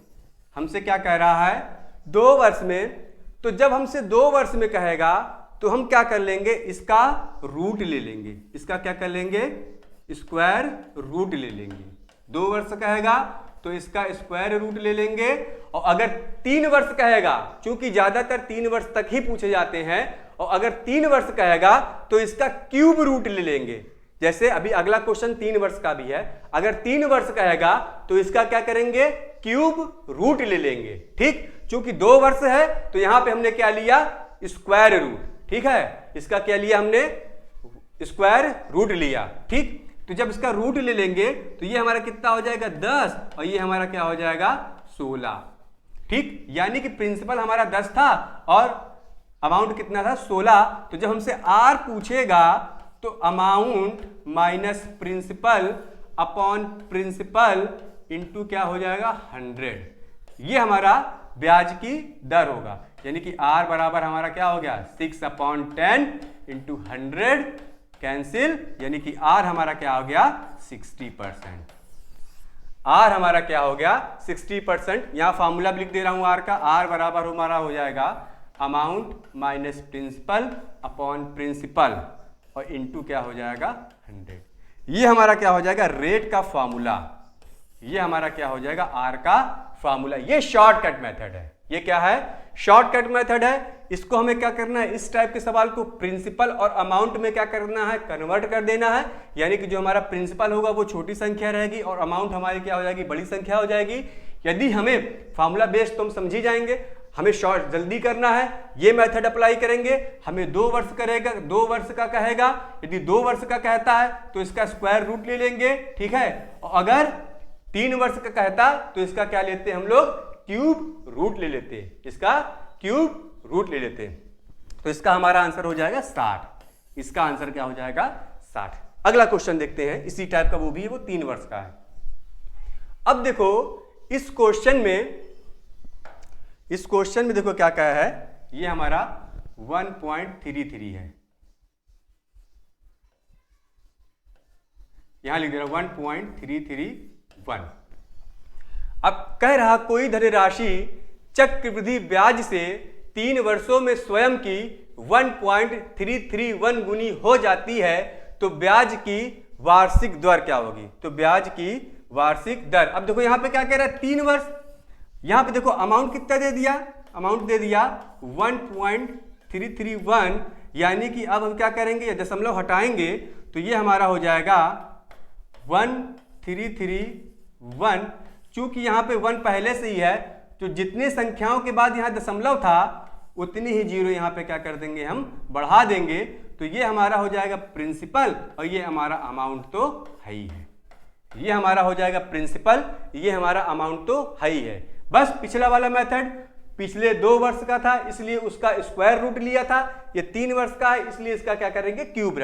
हमसे क्या कह रहा है 2 वर्ष में, तो जब हमसे 2 वर्ष में कहेगा तो हम क्या कर लेंगे, इसका रूट ले लेंगे, इसका क्या कर लेंगे स्क्वायर रूट ले लेंगे। 2 वर्ष कहेगा तो इसका स्क्वायर रूट ले लेंगे, और अगर 3 वर्ष कहेगा, चूंकि ज्यादातर 3 वर्ष तक ही पूछे जाते हैं, और अगर 3 वर्ष कहेगा तो इसका क्यूब रूट ले लेंगे। जैसे अभी अगला क्वेश्चन 3 वर्ष का भी है, अगर 3 वर्ष कहेगा तो इसका क्या करेंगे क्यूब रूट ले लेंगे, ठीक। चूंकि 2 वर्ष है तो यहां पे हमने क्या लिया स्क्वायर रूट, ठीक है, इसका क्या लिया हमने स्क्वायर रूट लिया, ठीक। तो जब इसका रूट ले लेंगे तो ये हमारा कितना हो जाएगा 10 और ये हमारा क्या हो जाएगा 16, ठीक। यानी कि प्रिंसिपल हमारा 10 था और अमाउंट कितना था 16। तो जब हमसे आर पूछेगा तो amount minus principal upon principal into क्या हो जाएगा 100, ये हमारा ब्याज की दर होगा। यानी कि आर बराबर हमारा क्या हो गया 6/10 इंटू 100 कैंसिल, यानी कि आर हमारा क्या हो गया 60%। आर हमारा क्या हो गया 60%। यहां फॉर्मूला भी लिख दे रहा हूं आर का, आर बराबर हमारा हो जाएगा amount minus principal upon principal और इंटू क्या हो जाएगा 100। ये हमारा क्या हो जाएगा रेट का फॉर्मूला, ये हमारा क्या हो जाएगा आर का फॉर्मूला। ये शॉर्टकट मेथड है, ये क्या है शॉर्टकट मेथड है। इसको हमें क्या करना है, इस टाइप के सवाल को प्रिंसिपल और अमाउंट में क्या करना है कन्वर्ट कर देना है। यानी कि जो हमारा प्रिंसिपल होगा वो छोटी संख्या रहेगी और अमाउंट हमारी क्या हो जाएगी बड़ी संख्या हो जाएगी। यदि हमें फॉर्मूला बेस्ड तो हम समझी जाएंगे, हमें शॉर्ट जल्दी करना है ये मेथड अप्लाई करेंगे। हमें 2 वर्ष करेगा, 2 वर्ष का कहेगा, यदि 2 वर्ष का कहता है तो इसका स्क्वायर रूट ले लेंगे, ठीक है। और अगर 3 वर्ष का कहता तो इसका क्या लेते हैं हम लोग क्यूब रूट ले लेते, इसका क्यूब रूट ले लेते। तो इसका हमारा आंसर हो जाएगा 60, इसका आंसर क्या हो जाएगा 60। अगला क्वेश्चन देखते हैं इसी टाइप का, वो भी है, वो 3 वर्ष का है। अब देखो इस क्वेश्चन में देखो क्या क्या है, ये हमारा 1.33 है, यहां लिख दे रहा 1.331। अब कह रहा कोई धनराशि चक्रवृद्धि ब्याज से 3 वर्षों में स्वयं की 1.331 गुनी हो जाती है, तो ब्याज की वार्षिक दर क्या होगी। तो ब्याज की वार्षिक दर, अब देखो यहां पे क्या कह रहा है 3 वर्ष, यहां पे देखो अमाउंट कितना दे दिया, अमाउंट दे दिया 1.331, यानी कि अब हम क्या करेंगे दशमलव हटाएंगे तो ये हमारा हो जाएगा 1331। चूंकि यहां पे 1 पहले से ही है तो जितनी संख्याओं के बाद यहां दशमलव था उतनी ही जीरो यहां पे क्या कर देंगे हम बढ़ा देंगे, तो ये हमारा हो जाएगा प्रिंसिपल और ये हमारा अमाउंट तो है ही है। ये हमारा हो जाएगा प्रिंसिपल, ये हमारा अमाउंट तो है ही है। बस पिछला वाला मेथड पिछले 2 वर्ष का था इसलिए उसका स्क्वायर रूट लिया था, ये 3 वर्ष का है इसलिए इसका क्या करेंगे क्यूब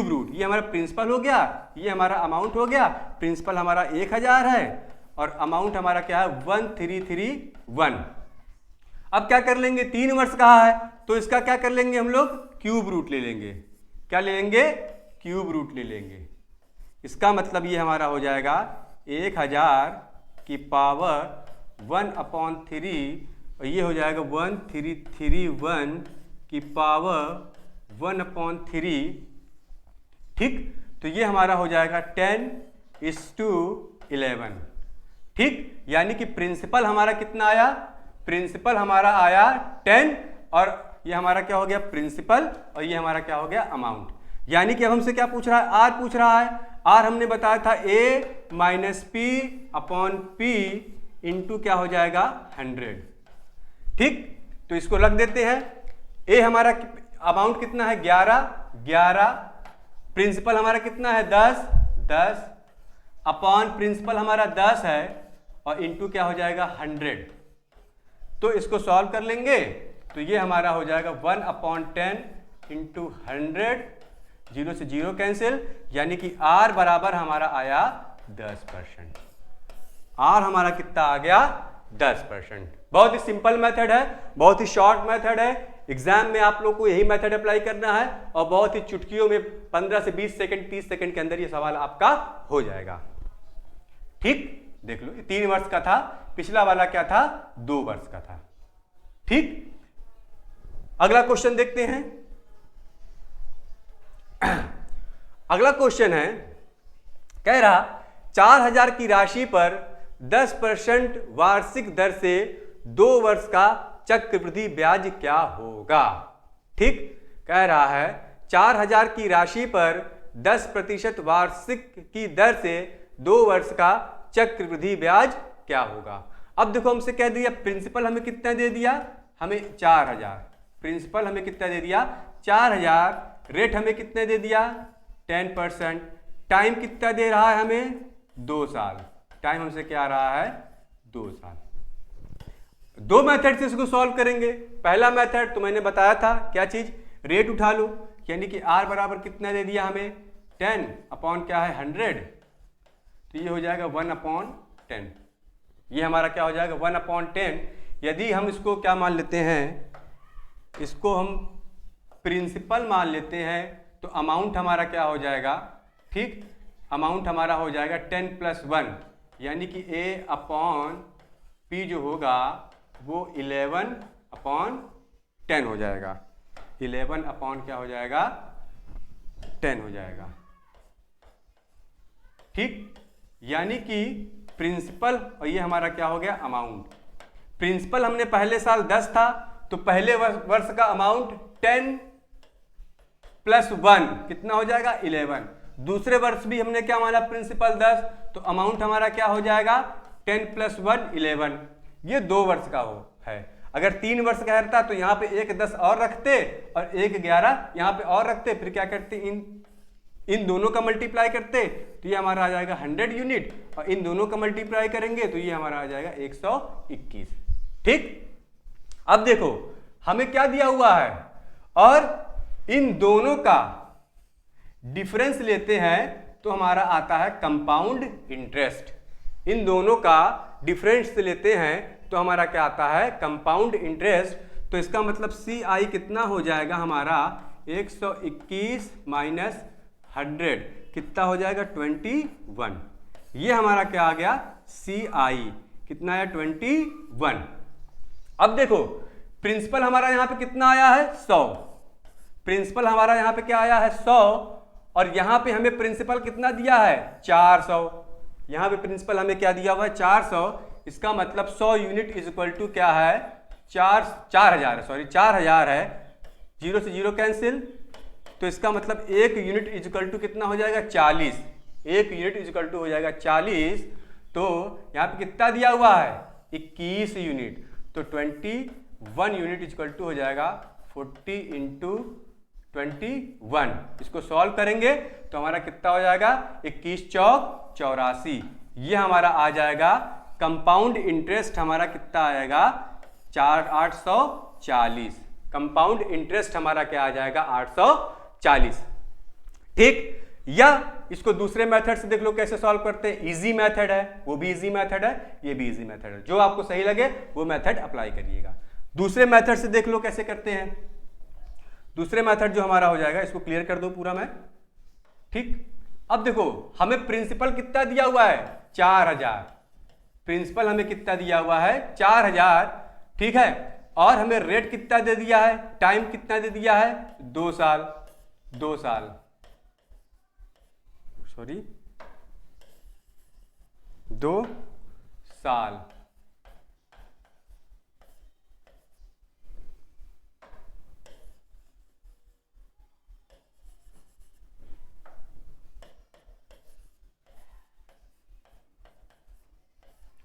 रूट। ये हमारा प्रिंसिपल हो गया, ये हमारा अमाउंट हो गया। प्रिंसिपल हमारा 1000 है और अमाउंट हमारा क्या है 1331। अब क्या कर लेंगे, 3 वर्ष कहा है तो इसका क्या कर लेंगे हम लोग, क्यूब रूट ले लेंगे। क्या ले लेंगे, क्यूब रूट ले लेंगे। इसका मतलब ये हमारा हो जाएगा 1000 की पावर 1/3 और ये हो जाएगा 1331 की पावर 1/3। ठीक, तो ये हमारा हो जाएगा 10:11। ठीक, यानी कि प्रिंसिपल हमारा कितना आया, प्रिंसिपल हमारा आया 10 और ये हमारा क्या हो गया, प्रिंसिपल, और ये हमारा क्या हो गया, अमाउंट। यानी कि अब हमसे क्या पूछ रहा है, आर पूछ रहा है। आर हमने बताया था a minus P upon P into क्या हो जाएगा 100। ठीक, तो इसको रख देते हैं। ए हमारा अमाउंट कितना है 11, प्रिंसिपल हमारा कितना है 10 अपॉन प्रिंसिपल हमारा 10 है और इंटू क्या हो जाएगा 100। तो इसको सॉल्व कर लेंगे तो ये हमारा हो जाएगा 1/10 इंटू 100, 0 से 0 कैंसिल, यानी कि आर बराबर हमारा आया 10%। आर हमारा कितना आ गया 10%। बहुत ही सिंपल मेथड है, बहुत ही शॉर्ट मेथड है। एग्जाम में आप लोग को यही मेथड अप्लाई करना है और बहुत ही चुटकियों में 15 से 20 सेकंड 30 सेकंड के अंदर ये सवाल आपका हो जाएगा। ठीक, देख लो 3 वर्ष का था, पिछला वाला क्या था 2 वर्ष का था। ठीक, अगला क्वेश्चन देखते हैं। अगला क्वेश्चन है, कह रहा 4000 की राशि पर 10% वार्षिक दर से 2 वर्ष का चक्रवृद्धि ब्याज क्या होगा। ठीक, कह रहा है 4000 की राशि पर 10% वार्षिक की दर से 2 वर्ष का चक्रवृद्धि ब्याज क्या होगा। अब देखो हमसे कह दिया प्रिंसिपल हमें कितना दे दिया, हमें 4000, प्रिंसिपल हमें कितना दे दिया 4000, रेट हमें कितने दे दिया 10%, टाइम कितना दे रहा है हमें 2 साल, टाइम हमसे क्या आ रहा है 2 साल। 2 मेथड से इसको सॉल्व करेंगे। पहला मेथड तो मैंने बताया था, क्या चीज, रेट उठा लो, यानी कि आर बराबर कितना दे दिया हमें 10 अपॉन क्या है 100, तो ये हो जाएगा 1/10। ये हमारा क्या हो जाएगा 1/10। यदि हम इसको क्या मान लेते हैं, इसको हम प्रिंसिपल मान लेते हैं तो अमाउंट हमारा क्या हो जाएगा, ठीक, अमाउंट हमारा हो जाएगा 10 + 1, यानी कि A/P जो होगा वो 11/10 हो जाएगा। 11 क्या हो जाएगा 10 हो जाएगा। ठीक, यानी कि प्रिंसिपल और ये हमारा क्या हो गया अमाउंट। प्रिंसिपल हमने पहले साल 10 था तो पहले वर्ष का अमाउंट 10 + 1 कितना हो जाएगा 11। दूसरे वर्ष भी हमने क्या माना प्रिंसिपल 10, तो अमाउंट हमारा क्या हो जाएगा 10 + 1 11। ये 2 वर्ष का हो है। अगर 3 वर्ष का रहता तो यहाँ पे 1 10 और रखते और 1 11 यहाँ पे और रखते, फिर क्या करते इन दोनों का मल्टीप्लाई करते तो ये हमारा आ जाएगा 100 यूनिट, और इन दोनों का मल्टीप्लाई करेंगे तो ये हमारा आ जाएगा 121। ठीक, अब देखो हमें क्या दिया हुआ है और इन दोनों का डिफरेंस लेते हैं तो हमारा आता है कंपाउंड इंटरेस्ट। इन दोनों का डिफरेंस लेते हैं तो हमारा क्या आता है कंपाउंड इंटरेस्ट। तो इसका मतलब CI कितना हो जाएगा हमारा 121 माइनस 100 कितना हो जाएगा 21। ये हमारा क्या आ गया CI कितना आया 21। अब देखो प्रिंसिपल हमारा यहाँ पे कितना आया है 100, प्रिंसिपल हमारा यहाँ पे क्या आया है 100, और यहाँ पे हमें प्रिंसिपल कितना दिया है 400। यहाँ पे प्रिंसिपल हमें क्या दिया हुआ है 400। इसका मतलब 100 यूनिट इज इक्वल टू क्या है 4000 है, सॉरी 4000 है, 0 से 0 कैंसिल, तो इसका मतलब 1 यूनिट इज इक्वल टू कितना हो जाएगा 40। 1 यूनिट इज इक्वल टू हो जाएगा 40। तो यहाँ पे कितना दिया हुआ है 21 यूनिट, तो 21 यूनिट इज इक्वल टू हो जाएगा 40 × 21। इसको सॉल्व करेंगे तो हमारा कितना हो जाएगा 21 चौक 84। ये हमारा आ जाएगा कंपाउंड इंटरेस्ट, हमारा कितना आएगा 840। कंपाउंड इंटरेस्ट हमारा क्या आ जाएगा 840। ठीक, या इसको दूसरे मेथड से देख लो कैसे सॉल्व करते हैं। इजी मेथड है, वो भी इजी मेथड है, ये भी इजी मेथड है, जो आपको सही लगे वो मेथड अप्लाई करिएगा। दूसरे मेथड से देख लो कैसे करते हैं। दूसरे मेथड जो हमारा हो जाएगा, इसको क्लियर कर दो पूरा मैं, ठीक। अब देखो हमें प्रिंसिपल कितना दिया हुआ है, 4000। प्रिंसिपल हमें कितना दिया हुआ है, 4000, ठीक है। और हमें रेट कितना दे दिया है, टाइम कितना दे दिया है, 2 साल, 2 साल, सॉरी 2 साल।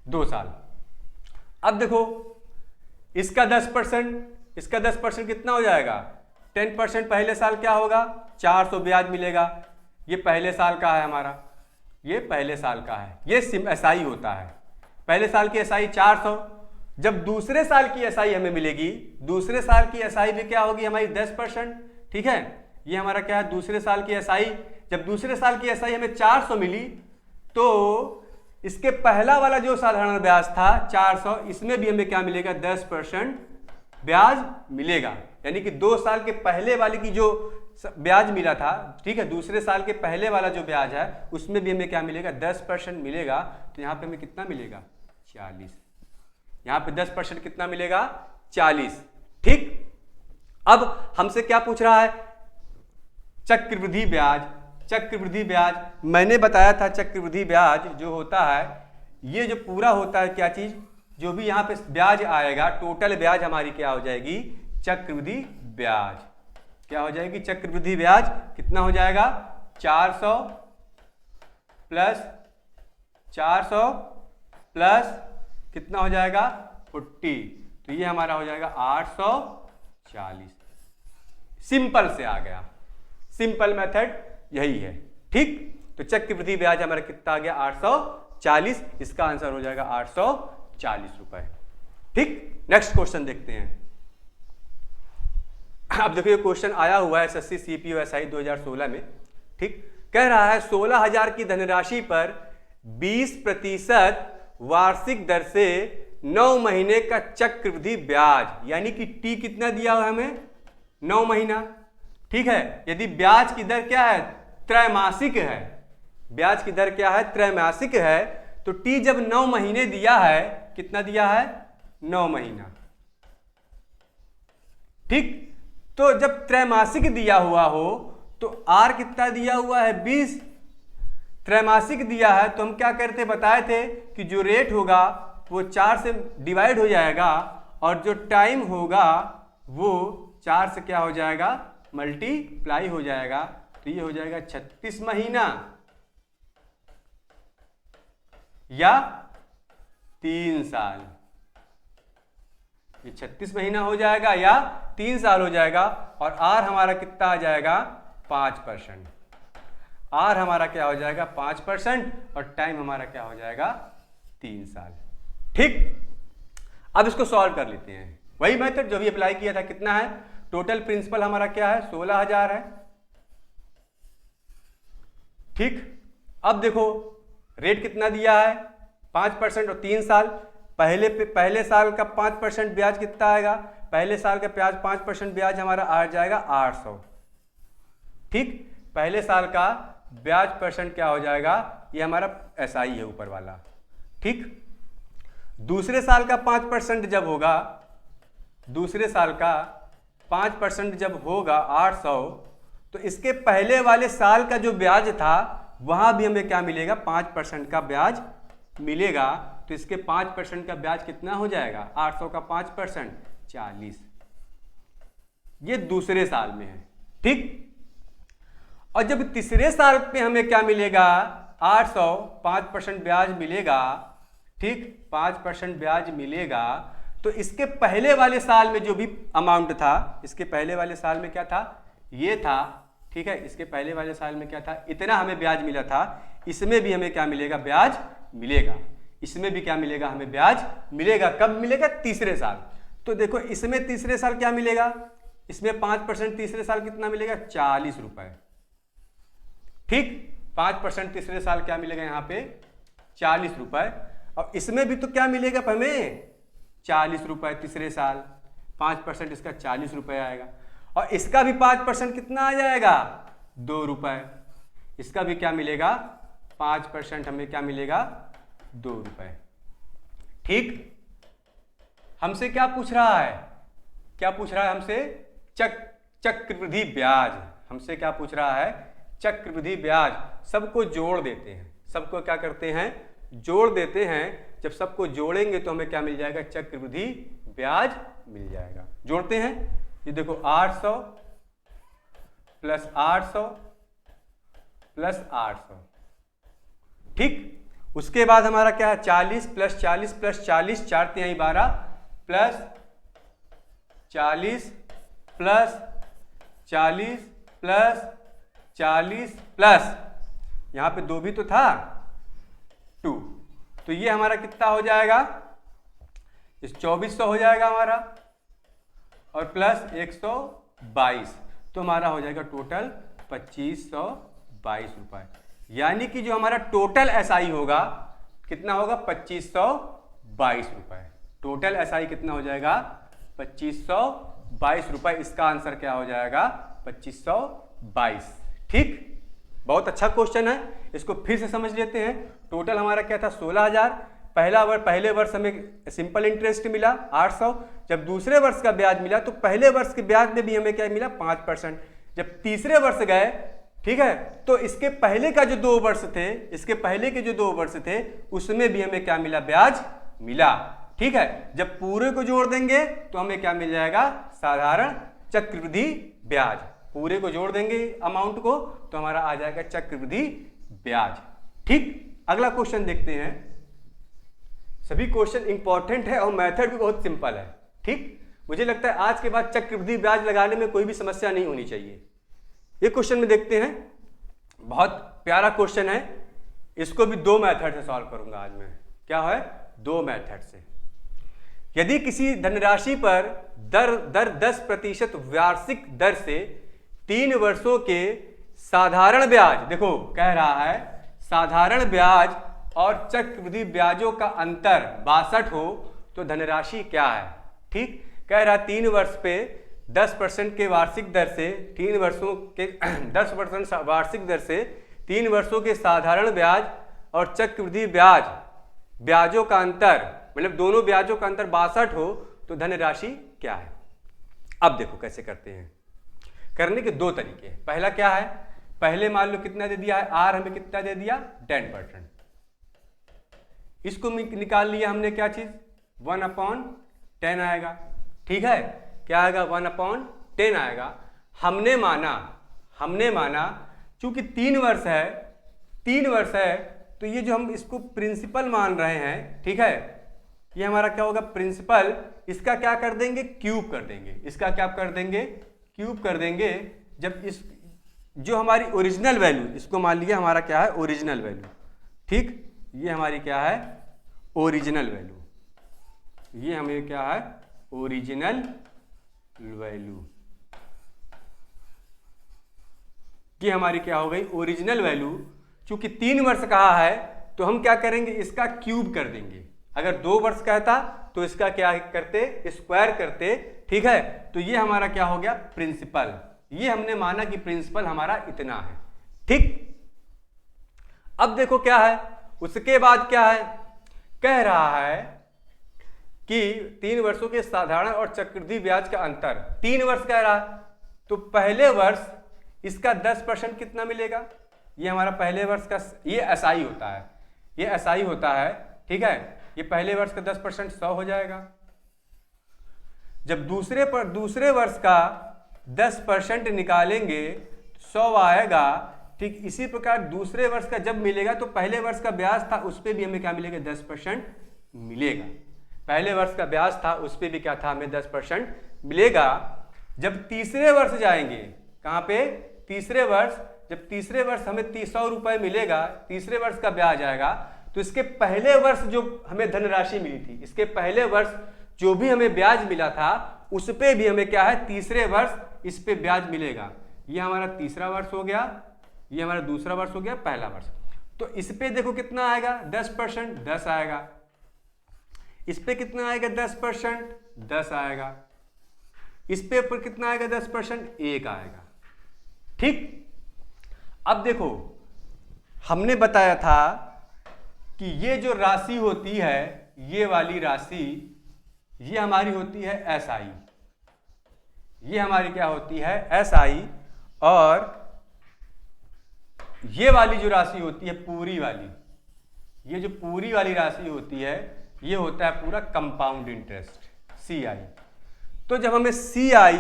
दो साल। अब देखो इसका 10%, इसका 10% कितना हो जाएगा, 10% पहले साल क्या होगा, 400 ब्याज मिलेगा। ये पहले साल का है हमारा, ये पहले साल का है, ये एसआई होता है। पहले साल की एसआई 400। जब दूसरे साल की एसआई हमें मिलेगी, दूसरे साल की एसआई भी क्या होगी हमारी 10%, ठीक है। ये हमारा क्या है, दूसरे साल की एसआई। जब दूसरे साल की एसआई हमें 400 मिली, तो इसके पहला वाला जो साधारण ब्याज था 400, इसमें भी हमें क्या मिलेगा, 10% ब्याज मिलेगा। यानी कि 2 साल के पहले वाले की जो ब्याज मिला था, ठीक है, दूसरे साल के पहले वाला जो ब्याज है उसमें भी हमें क्या मिलेगा, 10% मिलेगा। तो यहां पे हमें कितना मिलेगा, 40। यहां पे 10% कितना मिलेगा, 40, ठीक। अब हमसे क्या पूछ रहा है, चक्रवृद्धि ब्याज। चक्रवृद्धि ब्याज मैंने बताया था, चक्रवृद्धि ब्याज जो होता है, ये जो पूरा होता है क्या चीज, जो भी यहाँ पे ब्याज आएगा, टोटल ब्याज हमारी क्या हो जाएगी, चक्रवृद्धि ब्याज। क्या हो जाएगी, चक्रवृद्धि ब्याज कितना हो जाएगा, 400 प्लस 400 प्लस कितना हो जाएगा, 40। तो ये हमारा हो जाएगा 840। सिंपल से आ गया, सिंपल मेथड यही है, ठीक। तो चक्रवृद्धि ब्याज हमारा कितना आ गया, 840। इसका आंसर हो जाएगा 840 रुपए, ठीक। नेक्स्ट क्वेश्चन देखते हैं। अब देखो ये क्वेश्चन आया हुआ है एसएससी सीपीओ एसआई 2016 में, ठीक। कह रहा है 16,000 की धनराशि पर 20% वार्षिक दर से 9 महीने का चक्रवृद्धि ब्याज, यानी कि टी कितना दिया हुआ है हमें, 9 महीना, ठीक है। यदि ब्याज की दर क्या है, त्रैमासिक है, ब्याज की दर क्या है, त्रैमासिक है, तो टी जब 9 महीने दिया है, कितना दिया है, 9 महीना, ठीक। तो जब त्रैमासिक दिया हुआ हो तो आर कितना दिया हुआ है, 20। त्रैमासिक दिया है तो हम क्या करते, बताए थे कि जो रेट होगा वो 4 से डिवाइड हो जाएगा, और जो टाइम होगा वो 4 से क्या हो जाएगा, मल्टीप्लाई हो जाएगा। तो ये हो जाएगा 36 महीना या 3 साल। ये 36 महीना हो जाएगा या 3 साल हो जाएगा। और आर हमारा कितना आ जाएगा, 5%। आर हमारा क्या हो जाएगा, 5%, और टाइम हमारा क्या हो जाएगा, 3 साल, ठीक। अब इसको सॉल्व कर लेते हैं, वही मेथड जो भी अप्लाई किया था। कितना है, टोटल प्रिंसिपल हमारा क्या है, 16,000 है, ठीक। अब देखो रेट कितना दिया है, 5% और 3 साल। पहले साल का 5% ब्याज कितना आएगा, पहले साल का ब्याज 5% ब्याज हमारा आ जाएगा 800, ठीक। पहले साल का ब्याज परसेंट क्या हो जाएगा, ये हमारा एसआई है ऊपर वाला, ठीक। दूसरे साल का 5% जब होगा, दूसरे साल का 5% जब होगा 800, तो इसके पहले वाले साल का जो ब्याज था वहां भी हमें क्या मिलेगा, 5% का ब्याज मिलेगा। तो इसके 5% का ब्याज कितना हो जाएगा, 800 का 5%, 40। ये दूसरे साल में है, ठीक। और जब तीसरे साल पे हमें क्या मिलेगा, 800, 5% ब्याज मिलेगा, ठीक, 5% ब्याज मिलेगा। तो इसके पहले वाले साल में जो भी अमाउंट था, इसके पहले वाले साल में क्या था, ये था, ठीक है। इसके पहले वाले साल में क्या था, इतना हमें ब्याज मिला था। इसमें भी हमें क्या मिलेगा, ब्याज मिलेगा। इसमें भी क्या मिलेगा, हमें ब्याज मिलेगा। कब मिलेगा, तीसरे साल। तो देखो इसमें तीसरे साल क्या मिलेगा, इसमें 5% तीसरे साल कितना मिलेगा, 40 रुपए, ठीक। 5% तीसरे साल क्या मिलेगा, यहाँ पे 40 रुपए। और इसमें भी तो क्या मिलेगा हमें, 40 रुपए तीसरे साल। 5% इसका 40 रुपये आएगा, और इसका भी 5% कितना आ जाएगा, 2 रुपये। इसका भी क्या मिलेगा, 5% हमें क्या मिलेगा, 2 रुपये। ठीक, हमसे क्या पूछ रहा है, क्या पूछ रहा है हमसे, चक्रवृद्धि ब्याज। हमसे क्या पूछ रहा है, चक्रवृद्धि ब्याज। सबको जोड़ देते हैं, सबको क्या करते हैं, जोड़ देते हैं। जब सबको जोड़ेंगे तो हमें क्या मिल जाएगा, चक्रवृद्धि ब्याज मिल जाएगा। जोड़ते हैं, ये देखो 800 प्लस 800 प्लस 800। ठीक, उसके बाद हमारा क्या है, 40 प्लस 40 प्लस 40, 4 तिहाई 12 प्लस 40 प्लस 40 प्लस 40 प्लस, यहां पे 2 भी तो था, 2। तो ये हमारा कितना हो जाएगा, इस 2400 हो जाएगा हमारा, और प्लस 122, तो हमारा हो जाएगा टोटल 2522 रुपए। यानी कि जो हमारा टोटल एसआई होगा कितना होगा, 2522 रुपए। टोटल एसआई कितना हो जाएगा, 2522 रुपए। इसका आंसर क्या हो जाएगा, 2522। ठीक, बहुत अच्छा क्वेश्चन है, इसको फिर से समझ लेते हैं। टोटल हमारा क्या था, 16,000। पहले वर्ष हमें सिंपल इंटरेस्ट मिला 800। जब दूसरे वर्ष का ब्याज मिला तो पहले वर्ष के ब्याज में भी हमें क्या मिला, 5%। जब तीसरे वर्ष गए, ठीक है, तो इसके पहले का जो 2 वर्ष थे, इसके पहले के जो 2 वर्ष थे, उसमें भी हमें क्या मिला, ब्याज मिला। ठीक है, जब पूरे को जोड़ देंगे तो हमें क्या मिल जाएगा, साधारण चक्रवृद्धि ब्याज। पूरे को जोड़ देंगे अमाउंट को तो हमारा आ जाएगा चक्रवृद्धि ब्याज। ठीक, अगला क्वेश्चन देखते हैं। सभी क्वेश्चन इंपॉर्टेंट है और मेथड भी बहुत सिंपल है। ठीक, मुझे लगता है आज के बाद चक्रवृद्धि ब्याज लगाने में कोई भी समस्या नहीं होनी चाहिए। ये क्वेश्चन में देखते हैं, बहुत प्यारा क्वेश्चन है। इसको भी 2 मेथड से सॉल्व करूंगा आज मैं। क्या है, 2 मेथड से। यदि किसी धनराशि पर दर 10% वार्षिक दर से 3 वर्षों के साधारण ब्याज, देखो कह रहा है साधारण ब्याज और चक्रवृद्धि ब्याजों का अंतर 62 हो तो धनराशि क्या है। ठीक, कह रहा है 3 वर्ष पे 10% के वार्षिक दर से 3 वर्षों के 10% वार्षिक दर से 3 वर्षों के साधारण ब्याज और चक्रवृद्धि ब्याजों का अंतर, मतलब दोनों ब्याजों का अंतर 62 हो तो धनराशि क्या है। अब देखो कैसे करते हैं। करने के 2 तरीके हैं। पहला क्या है, पहले मान लो कितना दे दिया है, आर हमें कितना दे दिया, 10%। इसको निकाल लिया हमने, क्या चीज, 1/10 आएगा। ठीक है, क्या आएगा, 1/10 आएगा। हमने माना चूंकि 3 वर्ष है तो ये जो हम इसको प्रिंसिपल मान रहे हैं, ठीक है, ये हमारा क्या होगा, प्रिंसिपल। इसका क्या कर देंगे, क्यूब कर देंगे। इसका क्या कर देंगे, क्यूब कर देंगे। जब इस जो हमारी ओरिजिनल वैल्यू, इसको मान लिया हमारा क्या है, ओरिजिनल वैल्यू। ठीक, ये हमारी क्या है, ओरिजिनल वैल्यू। ये हमें क्या है, ओरिजिनल वैल्यू। ये हमारी क्या हो गई, ओरिजिनल वैल्यू। चूंकि 3 वर्ष कहा है तो हम क्या करेंगे, इसका क्यूब कर देंगे। अगर 2 वर्ष कहता तो इसका क्या करते, स्क्वायर करते। ठीक है, तो ये हमारा क्या हो गया, प्रिंसिपल। ये हमने माना कि प्रिंसिपल हमारा इतना है। ठीक, अब देखो क्या है, उसके बाद क्या है, कह रहा है कि 3 वर्षों के साधारण और चक्रवृद्धि ब्याज का अंतर 3 वर्ष कह रहा है, तो पहले वर्ष इसका 10% कितना मिलेगा। ये हमारा पहले वर्ष का, ये एसआई होता है, ये एसआई होता है। ठीक है, ये पहले वर्ष का 10% 100 हो जाएगा। जब दूसरे वर्ष का 10% निकालेंगे 100 आएगा। ठीक, इसी प्रकार दूसरे वर्ष का जब मिलेगा तो पहले वर्ष का ब्याज था उस पर भी हमें क्या मिलेगा, 10% मिलेगा। पहले वर्ष का ब्याज था उस पर भी क्या था, हमें 10% मिलेगा। जब तीसरे वर्ष जाएंगे, कहाँ पे, तीसरे वर्ष, जब तीसरे वर्ष हमें 100 रुपये मिलेगा, तीसरे वर्ष का ब्याज आएगा, तो इसके पहले वर्ष जो हमें धनराशि मिली थी, इसके पहले वर्ष जो भी हमें ब्याज मिला था उस पे भी हमें क्या है, तीसरे वर्ष इस पे ब्याज मिलेगा। ये हमारा तीसरा वर्ष हो गया, ये हमारा दूसरा वर्ष हो गया, पहला वर्ष। तो इस पे देखो कितना आएगा, 10%, 10 आएगा। इस पे कितना आएगा, 10%, 10 आएगा। इस पे ऊपर कितना आएगा 10%? 1 आएगा। ठीक, अब देखो हमने बताया था कि ये जो राशि होती है, ये वाली राशि, ये हमारी होती है SI, ये हमारी क्या होती है SI, और ये वाली जो राशि होती है पूरी वाली, ये जो पूरी वाली राशि होती है ये होता है पूरा कंपाउंड इंटरेस्ट CI। तो जब हमें CI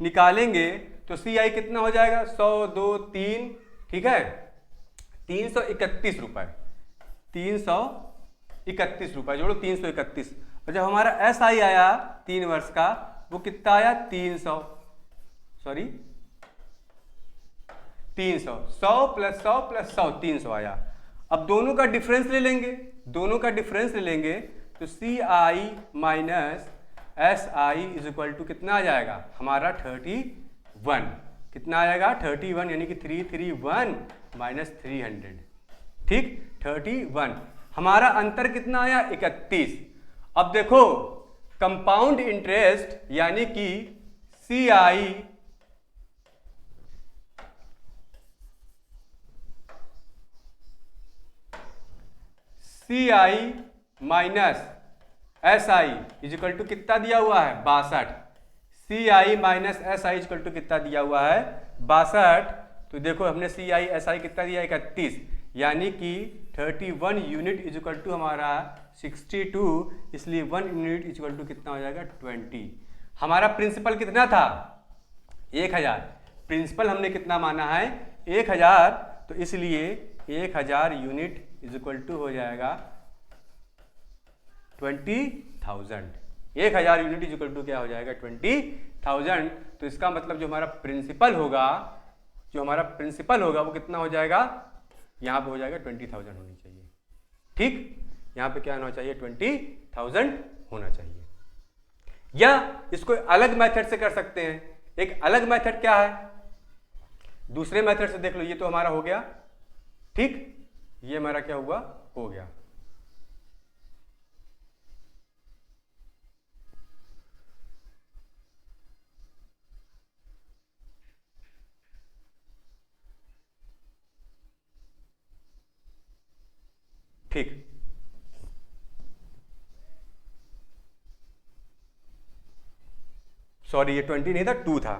निकालेंगे तो CI कितना हो जाएगा? 100, 2, 3, ठीक है, 331 रुपए, 331 रुपए जोड़ो 331। और जब हमारा SI आया 3 वर्ष का, वो कितना आया? 300, सॉरी 300, 100 प्लस 100 प्लस 100, 300 आया। अब दोनों का डिफरेंस ले लेंगे, दोनों का डिफरेंस ले लेंगे तो CI minus SI is equal to कितना आ जाएगा हमारा? 31। कितना आएगा? 31, यानी कि 331 माइनस 300, ठीक, 31। हमारा अंतर कितना आया? 31। अब देखो कंपाउंड इंटरेस्ट यानी कि CI minus SI is equal to कितना दिया हुआ है? 62। CI minus SI is equal to कितना दिया हुआ है? 62। तो देखो हमने CI SI कितना दिया? 31, यानी कि 31 यूनिट इज इक्वल टू हमारा 62, इसलिए 1 यूनिट इज इक्वल टू कितना हो जाएगा? 20। हमारा प्रिंसिपल कितना था? 1000। प्रिंसिपल हमने कितना माना है? 1000, तो इसलिए 1000 यूनिट इज इक्वल टू हो जाएगा 20,000। 1000 यूनिट इज इक्वल टू क्या हो जाएगा? 20,000। तो इसका मतलब जो हमारा प्रिंसिपल होगा, जो हमारा प्रिंसिपल होगा वो कितना हो जाएगा? यहाँ पे हो जाएगा 20,000 होनी चाहिए, ठीक, यहाँ पे क्या होना चाहिए? 20,000 होना चाहिए। या इसको अलग मेथड से कर सकते हैं। एक अलग मेथड क्या है? दूसरे मेथड से देख लो, ये तो हमारा हो गया, ठीक, ये हमारा क्या हुआ? हो गया। ठीक, सॉरी ये 20 नहीं था, 2 था,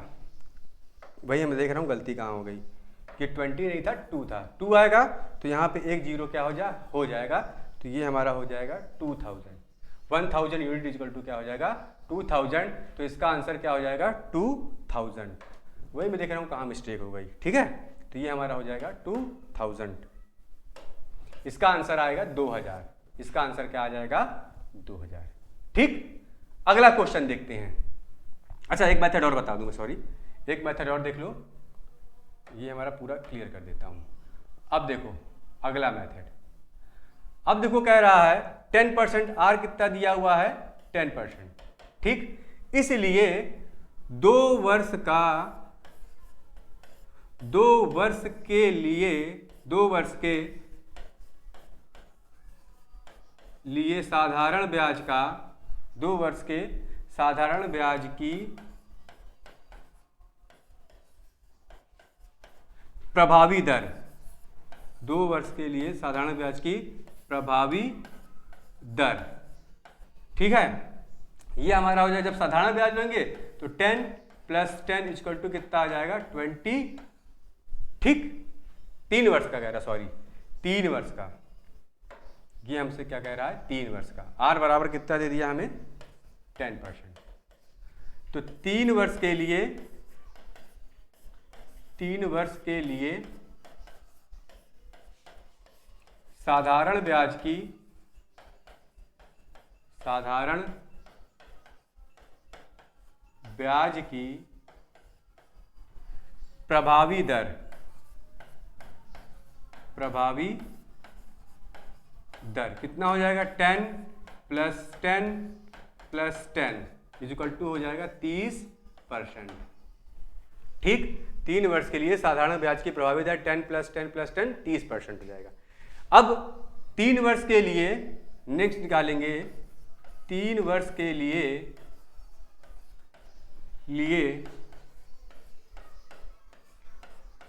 वही मैं देख रहा हूँ गलती कहाँ हो गई, कि 20 नहीं था 2 था। 2 आएगा तो यहाँ पे एक जीरो क्या हो जाएगा, तो ये हमारा हो जाएगा 2000। 1000 यूनिट इक्वल टू क्या हो जाएगा? 2000। तो इसका आंसर क्या हो जाएगा? 2000। वही मैं देख रहा हूँ कहाँ मिस्टेक हो गई, ठीक है। तो ये हमारा हो जाएगा 2000। इसका आंसर आएगा 2000। इसका आंसर क्या आ जाएगा? 2000। ठीक, अगला क्वेश्चन देखते हैं। अच्छा एक मेथड और बता दूंगा, सॉरी एक मेथड और देख लो, ये हमारा पूरा क्लियर कर देता हूं। अब देखो अगला मेथड, अब देखो कह रहा है 10%, आर कितना दिया हुआ है? 10%, ठीक। इसलिए 2 वर्ष के लिए साधारण ब्याज का, 2 वर्ष के साधारण ब्याज की प्रभावी दर, 2 वर्ष के लिए साधारण ब्याज की प्रभावी दर, ठीक है। ये हमारा हो जाए, जब साधारण ब्याज लेंगे तो 10 + 10 इक्वल टू कितना आ जाएगा? 20, ठीक। 3 वर्ष का कह रहा, सॉरी 3 वर्ष का, ये हमसे क्या कह रहा है? 3 वर्ष का। आर बराबर कितना दे दिया हमें? 10%। तो 3 वर्ष के लिए साधारण ब्याज की प्रभावी दर कितना हो जाएगा? 10 + 10 + 10 इक्वल टू हो जाएगा 30%, ठीक। 3 वर्ष के लिए साधारण ब्याज की प्रभावी दर 10 + 10 + 10 30% हो जाएगा। अब 3 वर्ष के लिए नेक्स्ट निकालेंगे, 3 वर्ष के लिए लिए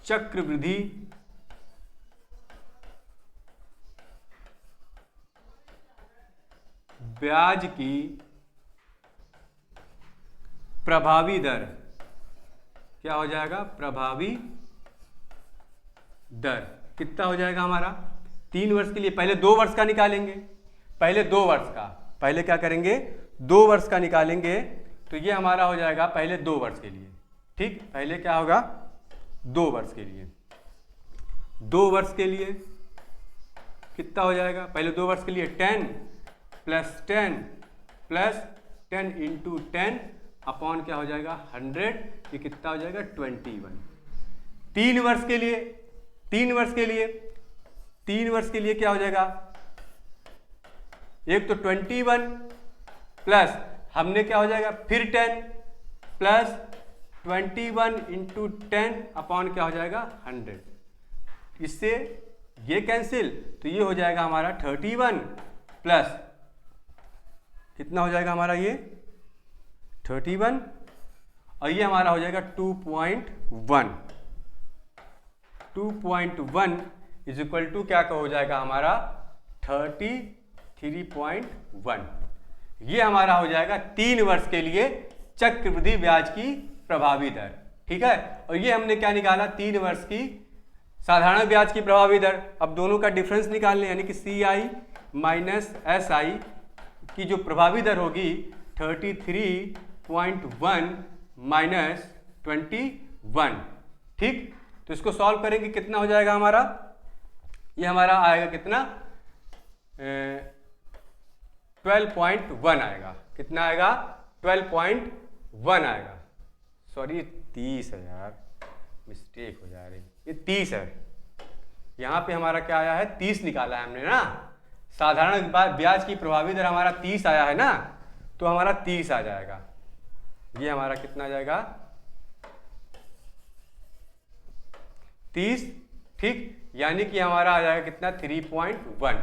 चक्रवृद्धि ब्याज की प्रभावी दर क्या हो जाएगा? प्रभावी दर कितना हो जाएगा हमारा? 3 वर्ष के लिए पहले 2 वर्ष का निकालेंगे, पहले 2 वर्ष का, पहले क्या करेंगे? 2 वर्ष का निकालेंगे, तो ये हमारा हो जाएगा पहले 2 वर्ष के लिए। ठीक, पहले क्या होगा? 2 वर्ष के लिए। 2 वर्ष के लिए कितना हो जाएगा? पहले 2 वर्ष के लिए 10 + 10 इंटू 10 अपॉन क्या हो जाएगा? 100। ये कितना हो जाएगा? 21। 3 वर्ष के लिए, 3 वर्ष के लिए, 3 वर्ष के लिए क्या हो जाएगा? एक तो 21 प्लस हमने क्या हो जाएगा? फिर 10 प्लस 21 इंटू 10 अपॉन क्या हो जाएगा? 100। इससे ये कैंसिल, तो ये हो जाएगा हमारा 31 प्लस कितना हो जाएगा हमारा? ये 31 और ये हमारा हो जाएगा 2.1। 2.1 इज इक्वल टू क्या हो जाएगा हमारा? 33.1। ये हमारा हो जाएगा 3 वर्ष के लिए चक्रवृद्धि ब्याज की प्रभावी दर। ठीक है, और ये हमने क्या निकाला? 3 वर्ष की साधारण ब्याज की प्रभावी दर। अब दोनों का डिफरेंस निकालने, यानी कि CI माइनस SI की जो प्रभावी दर होगी 33.1 माइनस 21। ठीक, तो इसको सॉल्व करेंगे, कितना हो जाएगा हमारा? ये हमारा आएगा कितना? 12.1 आएगा। कितना आएगा? 12.1 आएगा। सॉरी 30 है यार, मिस्टेक हो जा रही, ये 30 है। यहाँ पे हमारा क्या आया है? 30 निकाला है हमने ना। साधारण ब्याज की प्रभावी दर हमारा 30 आया है ना, तो हमारा 30 आ जाएगा। ये हमारा कितना आ जाएगा? 30। ठीक, यानी कि हमारा आ जाएगा कितना? 3.1।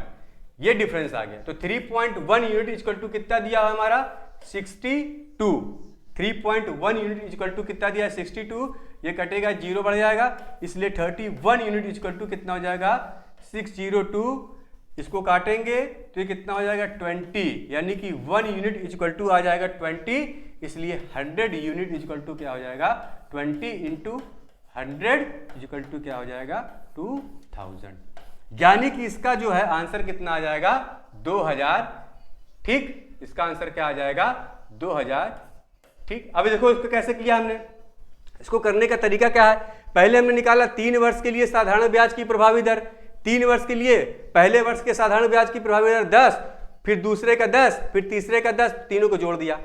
ये डिफरेंस आ गया। तो 3.1 यूनिट इक्वल टू कितना दिया हमारा? 62। 3.1 यूनिट इक्वल टू कितना दिया है? 62। ये कटेगा, 0 बढ़ जाएगा, इसलिए 31 यूनिट इक्वल टू कितना हो जाएगा? 602। इसको काटेंगे तो ये कितना हो जाएगा? 20, यानी कि 1 यूनिट इक्वल टू आ जाएगा 20, इसलिए 100 यूनिट इक्वल टू क्या हो जाएगा? 20 इंटू 100 इक्वल टू क्या हो जाएगा? 2000। यानी कि इसका जो है आंसर कितना आ जाएगा? 2000। ठीक, इसका आंसर क्या आ जाएगा? 2000। ठीक, अभी देखो इसको कैसे किया हमने। इसको करने का तरीका क्या है? पहले हमने निकाला 3 वर्ष के लिए साधारण ब्याज की प्रभावी दर। 3 वर्ष के लिए पहले वर्ष के साधारण ब्याज की प्रभावी दर 10, फिर दूसरे का 10, फिर तीसरे का 10, तीनों को जोड़ दिया।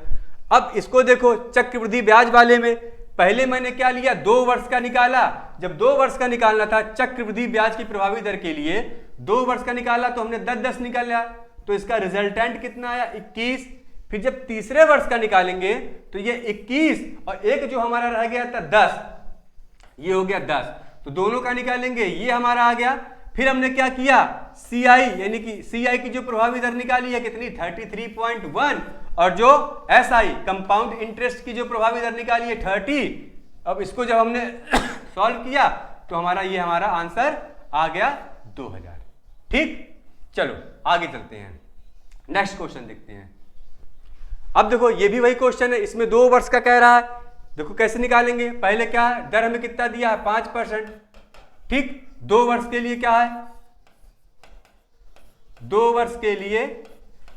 अब इसको देखो चक्रवृद्धि ब्याज वाले में, पहले मैंने क्या लिया? 2 वर्ष का निकाला। जब 2 वर्ष का निकालना था चक्रवृद्धि ब्याज की प्रभावी दर के लिए, 2 वर्ष का निकाला तो हमने 10-10 निकाला, तो इसका रिजल्टेंट कितना आया? 21। फिर जब तीसरे वर्ष का निकालेंगे तो ये 21 और एक जो हमारा रह गया था 10, ये हो गया 10, तो दोनों का निकालेंगे, ये हमारा आ गया। फिर हमने क्या किया? CI यानी कि CI की जो प्रभावी दर निकाली है कितनी? 33.1, और जो SI कंपाउंड इंटरेस्ट की जो प्रभावी दर निकाली है 30। अब इसको जब हमने सॉल्व किया तो हमारा ये हमारा आंसर आ गया 2000। ठीक, चलो आगे चलते हैं, नेक्स्ट क्वेश्चन देखते हैं। अब देखो ये भी वही क्वेश्चन है, इसमें 2 वर्ष का कह रहा है। देखो कैसे निकालेंगे। पहले क्या है? दर हमें कितना दिया है? 5%। ठीक, 2 वर्ष के लिए क्या है? 2 वर्ष के लिए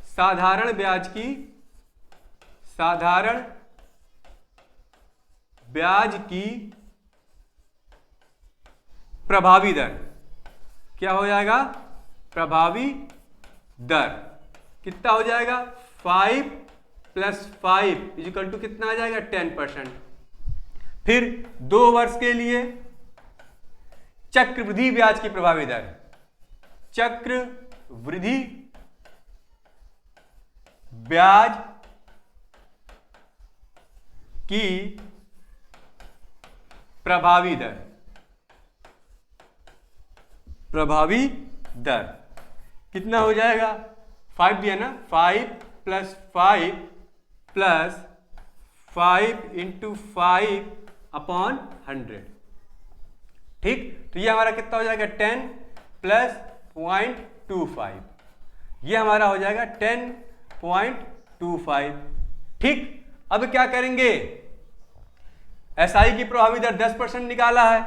साधारण ब्याज की प्रभावी दर क्या हो जाएगा? प्रभावी दर कितना हो जाएगा? 5 + 5 इक्वल टू कितना आ जाएगा? 10%। फिर 2 वर्ष के लिए चक्रवृद्धि ब्याज की प्रभावी दर, चक्रवृद्धि ब्याज की प्रभावी दर कितना हो जाएगा? 5 दिया ना, 5 + 5 + 5 इंटू 5/100। ठीक, तो ये हमारा कितना हो जाएगा 10 प्लस 0.25, ये हमारा हो जाएगा 10.25। ठीक, अब क्या करेंगे, एसआई की प्रभावी दर 10% निकाला है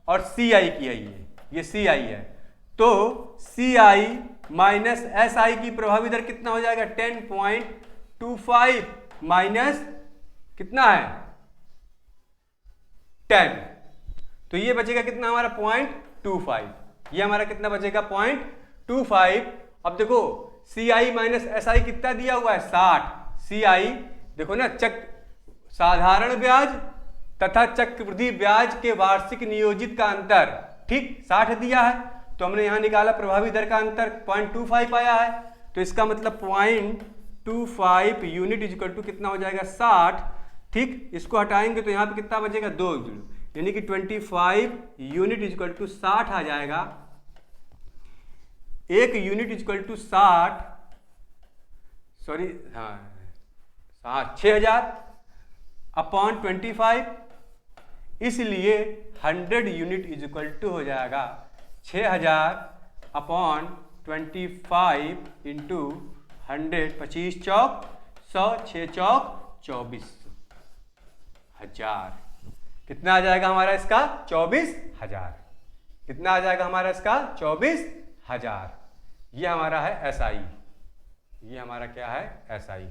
और सीआई की है, ये सीआई है, तो सीआई माइनस एसआई की प्रभावी दर कितना हो जाएगा 10.25 माइनस कितना है 10, तो ये बचेगा कितना हमारा 0.25, ये हमारा कितना बचेगा 0.25। अब देखो सीआई माइनस एसआई कितना दिया हुआ है 60, सीआई देखो ना, साधारण ब्याज तथा चक्रवृद्धि ब्याज के वार्षिक नियोजित का अंतर, ठीक 60 दिया है, तो हमने यहां निकाला प्रभावी दर का अंतर 0.25 आया है, तो इसका मतलब 0.25 यूनिट इक्वल टू कितना हो जाएगा 60। ठीक, इसको हटाएंगे तो यहाँ पे कितना बचेगा 2, यानी कि 25 यूनिट इक्वल टू 60 आ जाएगा। 1 यूनिट इक्वल टू 60, सॉरी हाँ 6000/25, इसलिए 100 यूनिट इक्वल टू हो जाएगा 6000/25 इंटू 100, 25 चौक 100, 6 चौक 24,000, कितना आ जाएगा हमारा इसका 24,000, कितना आ जाएगा हमारा इसका 24,000। ये हमारा है एसआई, ये हमारा क्या है एसआई।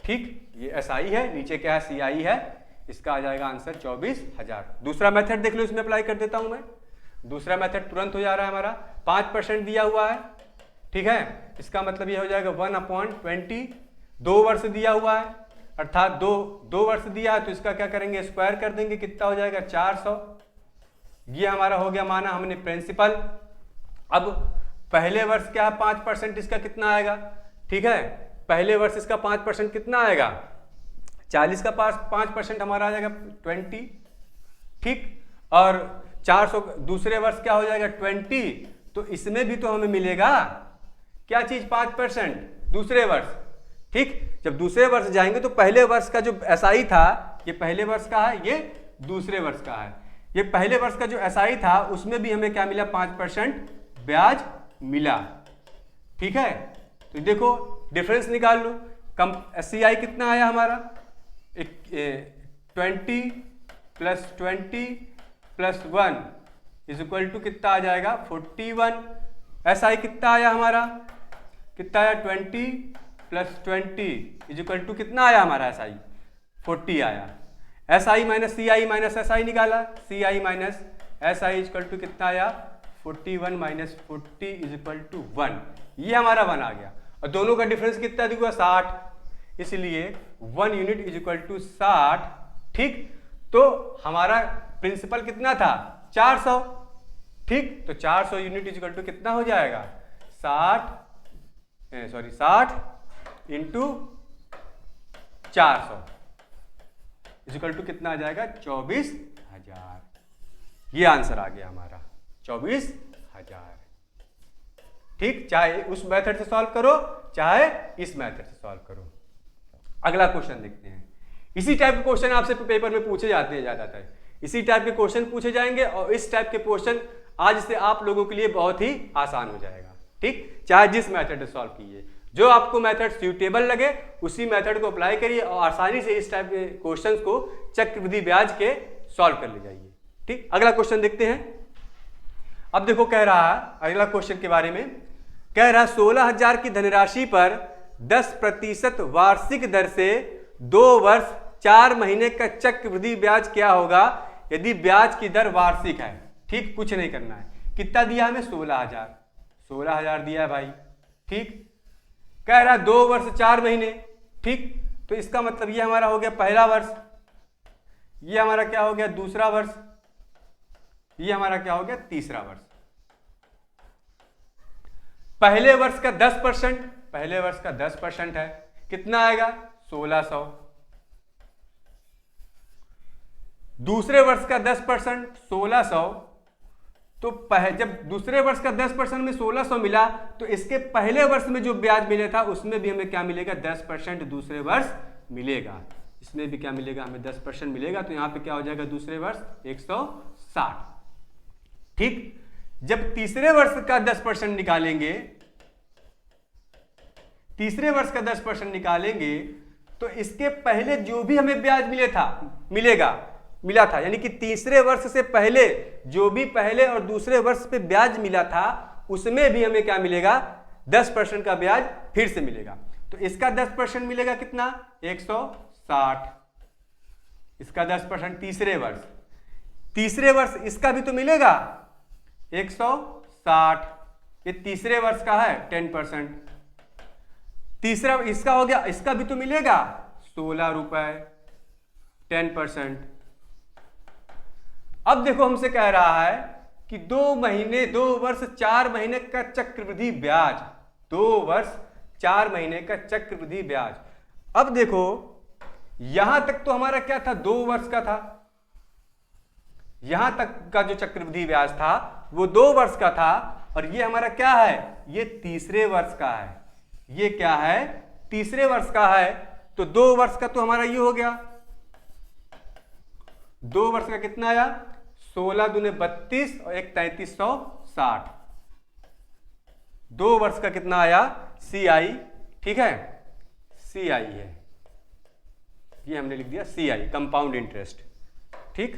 ठीक, ये एसआई है, नीचे क्या है सीआई है, इसका आ जाएगा आंसर 24,000। दूसरा मेथड देख लो, इसमें अप्लाई कर देता हूं मैं, दूसरा मेथड तुरंत हो जा रहा है हमारा, 5% दिया हुआ है, ठीक है, इसका मतलब ये हो जाएगा 1/20, 2 वर्ष दिया हुआ है, अर्थात दो वर्ष दिया है, तो इसका क्या करेंगे स्क्वायर कर देंगे, कितना हो जाएगा 400, ये हमारा हो गया माना हमने प्रिंसिपल। अब पहले वर्ष क्या है 5%, इसका कितना आएगा, ठीक है, पहले वर्ष इसका 5% कितना आएगा 40 का 5% हमारा आ जाएगा 20, ठीक, और 400 दूसरे वर्ष क्या हो जाएगा 20, तो इसमें भी तो हमें मिलेगा क्या चीज 5% दूसरे वर्ष। ठीक, जब दूसरे वर्ष जाएंगे तो पहले वर्ष का जो एसआई था, ये पहले वर्ष का है, ये दूसरे वर्ष का है, ये पहले वर्ष का जो एसआई था उसमें भी हमें क्या मिला 5% ब्याज मिला। ठीक है, तो देखो डिफरेंस निकाल लो, कम सीआई कितना आया हमारा 20 plus 20 plus 1 is equal to कितना आ जाएगा 41। एसआई कितना आया हमारा, कितना आया 20 प्लस 20 इज इक्वल टू कितना आया हमारा एसआई 40 आया। SI minus CI minus SI निकाला, CI minus SI is equal to कितना आया 41 माइनस 40 इज इक्वल टू 1, ये हमारा 1 आ गया, और दोनों का डिफरेंस कितना दिया 60, इसलिए 1 यूनिट इज इक्वल टू 60। ठीक, तो हमारा प्रिंसिपल कितना था 400, ठीक, तो 400 यूनिट इज इक्वल टू कितना हो जाएगा 60 इंटू 400 इज इक्वल टू कितना आ जाएगा 24,000, ये आंसर आ गया हमारा 24,000। ठीक, चाहे उस मेथड से सॉल्व करो चाहे इस मेथड से सॉल्व करो। अगला क्वेश्चन देखते हैं, इसी टाइप के क्वेश्चन आपसे पेपर में पूछे जाते हैं ज्यादातर, इसी टाइप के क्वेश्चन पूछे जाएंगे, और इस टाइप के क्वेश्चन आज से आप लोगों के लिए बहुत ही आसान हो जाएगा। ठीक, चाहे जिस मेथड से सॉल्व कीजिए, जो आपको मेथड सूटेबल लगे उसी मेथड को अप्लाई करिए और आसानी से इस टाइप के क्वेश्चंस को चक्रवृद्धि ब्याज के सॉल्व कर ले जाइए। ठीक, अगला क्वेश्चन देखते हैं। अब देखो कह रहा है अगला क्वेश्चन के बारे में, कह रहा 16,000 की धनराशि पर 10% वार्षिक दर से 2 वर्ष 4 महीने का चक्रवृद्धि ब्याज क्या होगा यदि ब्याज की दर वार्षिक है। ठीक, कुछ नहीं करना है, कितना दिया हमें 16,000 दिया है भाई। ठीक, कह रहा 2 वर्ष 4 महीने। ठीक, तो इसका मतलब ये हमारा हो गया पहला वर्ष, ये हमारा क्या हो गया दूसरा वर्ष, ये हमारा क्या हो गया तीसरा वर्ष। पहले वर्ष का 10%, पहले वर्ष का 10% है, कितना आएगा 1600। दूसरे वर्ष का 10% 1600, तो जब दूसरे वर्ष का 10% में 1600 मिला तो इसके पहले वर्ष में जो ब्याज मिला था उसमें भी हमें क्या मिलेगा 10% दूसरे वर्ष मिलेगा। इसमें भी क्या मिलेगा, हमें 10% मिलेगा। तो यहाँ पे क्या हो जाएगा, दूसरे वर्ष 160। ठीक, जब तीसरे वर्ष का 10% निकालेंगे, तीसरे वर्ष का 10% निकालेंगे तो इसके पहले जो भी हमें ब्याज मिला था, यानी कि तीसरे वर्ष से पहले जो भी पहले और दूसरे वर्ष पे ब्याज मिला था उसमें भी हमें क्या मिलेगा, 10% का ब्याज फिर से मिलेगा। तो इसका 10% मिलेगा कितना, 160। इसका 10% तीसरे वर्ष इसका भी तो मिलेगा 160। ये तीसरे वर्ष का है 10%। तीसरा इसका हो गया, इसका भी तो मिलेगा 16 रुपए 10%। अब देखो हमसे कह रहा है कि 2 वर्ष 4 महीने का चक्रवृद्धि ब्याज, 2 वर्ष 4 महीने का चक्रवृद्धि ब्याज। अब देखो यहां तक तो हमारा क्या था, 2 वर्ष का था। यहां तक का जो चक्रवृद्धि ब्याज था वो 2 वर्ष का था, और ये हमारा क्या है, ये तीसरे वर्ष का है। ये क्या है, तीसरे वर्ष का है। तो 2 वर्ष का तो हमारा ये हो गया, 2 वर्ष का कितना आया, 16 दूने 32 और 1 3360। 2 वर्ष का कितना आया, CI। ठीक है, CI है, ये हमने लिख दिया CI, कंपाउंड इंटरेस्ट। ठीक,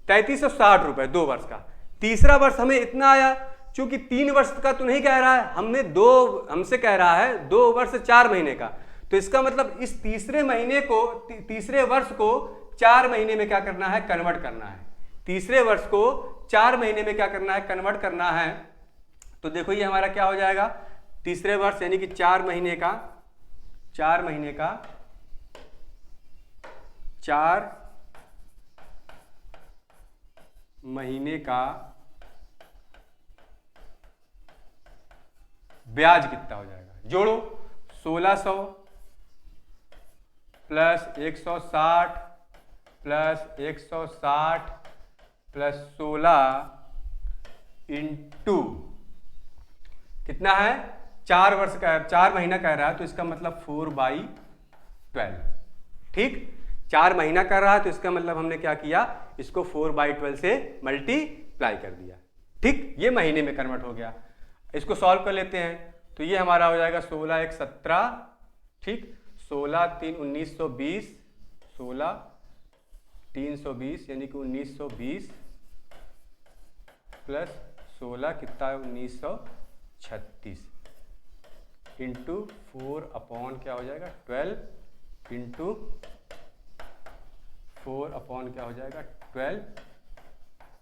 ₹3360 2 वर्ष का। तीसरा वर्ष हमें इतना आया, चूंकि 3 वर्ष का तो नहीं कह रहा है, हमसे कह रहा है 2 वर्ष 4 महीने का। तो इसका मतलब इस तीसरे वर्ष को 4 महीने में क्या करना है, कन्वर्ट करना है। तीसरे वर्ष को 4 महीने में क्या करना है, कन्वर्ट करना है। तो देखो ये हमारा क्या हो जाएगा, तीसरे वर्ष यानी कि 4 महीने का 4 महीने का ब्याज कितना हो जाएगा, जोड़ो 1600 प्लस 160 प्लस 160 प्लस 16 इंटू कितना है, 4 वर्ष का, 4 महीना कह रहा है तो इसका मतलब 4/12। ठीक, 4 महीना कर रहा है तो इसका मतलब हमने क्या किया, इसको 4/12 से मल्टीप्लाई कर दिया। ठीक, ये महीने में कन्वर्ट हो गया। इसको सॉल्व कर लेते हैं तो ये हमारा हो जाएगा 16 1 17। ठीक, 16 3 1920, 16 320 यानी कि 1920 प्लस 16 कितना है 1936 इंटू 4 अपॉन क्या हो जाएगा 12 इंटू 4 अपॉन क्या हो जाएगा 12,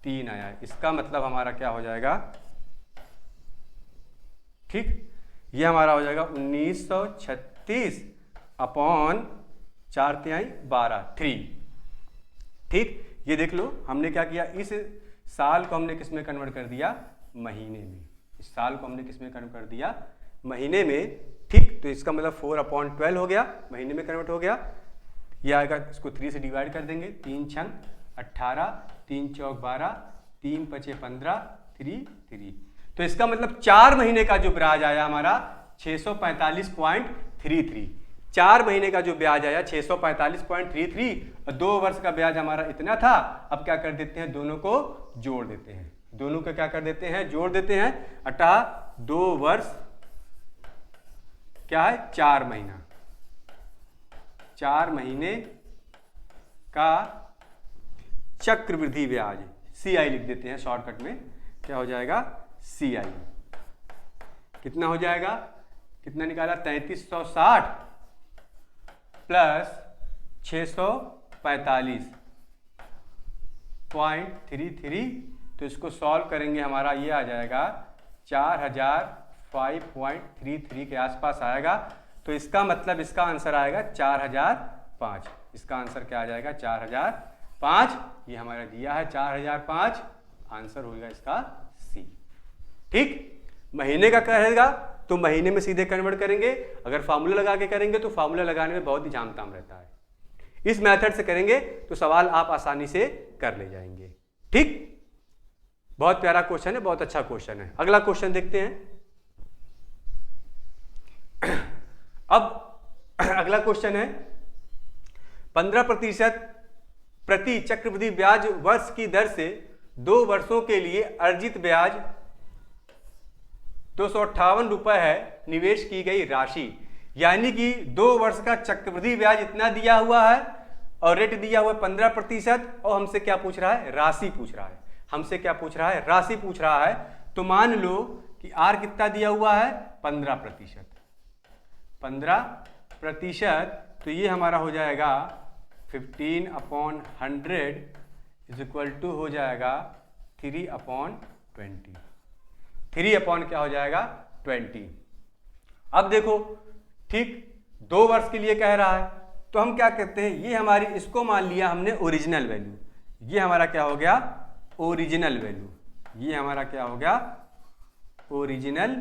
3 आया है। इसका मतलब हमारा क्या हो जाएगा, ठीक, ये हमारा हो जाएगा 1936 अपॉन 4 तिहाई 12 3। ठीक, ये देख लो हमने क्या किया, इस साल को हमने किस में कन्वर्ट कर दिया, महीने में। इस साल को हमने किस में कन्वर्ट कर दिया, महीने में। ठीक, तो इसका मतलब 4/12 हो गया, महीने में कन्वर्ट हो गया। ये आएगा, इसको 3 से डिवाइड कर देंगे, 3 छंग 18, 3 चौक 12, 3 पचे 15, 3 3। तो इसका मतलब 4 महीने का जो ब्याज आया हमारा 645.33। 4 महीने का जो ब्याज आया 645.33 और 2 वर्ष का ब्याज हमारा इतना था। अब क्या कर देते हैं, दोनों को जोड़ देते हैं, दोनों को क्या कर देते हैं, जोड़ देते हैं। अतः 2 वर्ष क्या है 4 महीना, 4 महीने का चक्रवृद्धि ब्याज CI लिख देते हैं शॉर्टकट में। क्या हो जाएगा, CI कितना हो जाएगा, कितना निकाला 3360 प्लस 645.33। तो इसको सॉल्व करेंगे, हमारा ये आ जाएगा 4005.33 के आसपास आएगा। तो इसका मतलब इसका आंसर आएगा 4005। इसका आंसर क्या आ जाएगा, 4005। ये हमारा दिया है 4005, आंसर होगा इसका C। ठीक, महीने का कहेगा तो महीने में सीधे कन्वर्ट करेंगे, अगर फार्मूला लगा के करेंगे तो फार्मूला लगाने में बहुत ही झामताम रहता है। इस मेथड से करेंगे तो सवाल आप आसानी से कर ले जाएंगे। ठीक। बहुत प्यारा क्वेश्चन है, बहुत अच्छा क्वेश्चन है। अगला क्वेश्चन देखते हैं। अब अगला क्वेश्चन है 15% प्रति चक्रवृद्धि ब्याज वर्ष की दर से 2 वर्षों के लिए अर्जित ब्याज 258 रुपए है। निवेश की गई राशि, यानी कि 2 वर्ष का चक्रवृद्धि ब्याज इतना दिया हुआ है और रेट दिया हुआ है 15%, और हमसे क्या पूछ रहा है? राशि पूछ रहा है। हमसे क्या पूछ रहा है? राशि पूछ रहा है। तो मान लो कि आर कितना दिया हुआ है? 15%। 15%, तो ये हमारा हो जाएगा 15/100 इज इक्वल टू हो जाएगा 3/20। 3 क्या हो जाएगा? 20। अब देखो, ठीक 2 वर्ष के लिए कह रहा है, तो हम क्या कहते हैं, ये हमारी, इसको मान लिया हमने ओरिजिनल वैल्यू। ये हमारा क्या हो गया? Original value. ये हमारा क्या हो गया? Original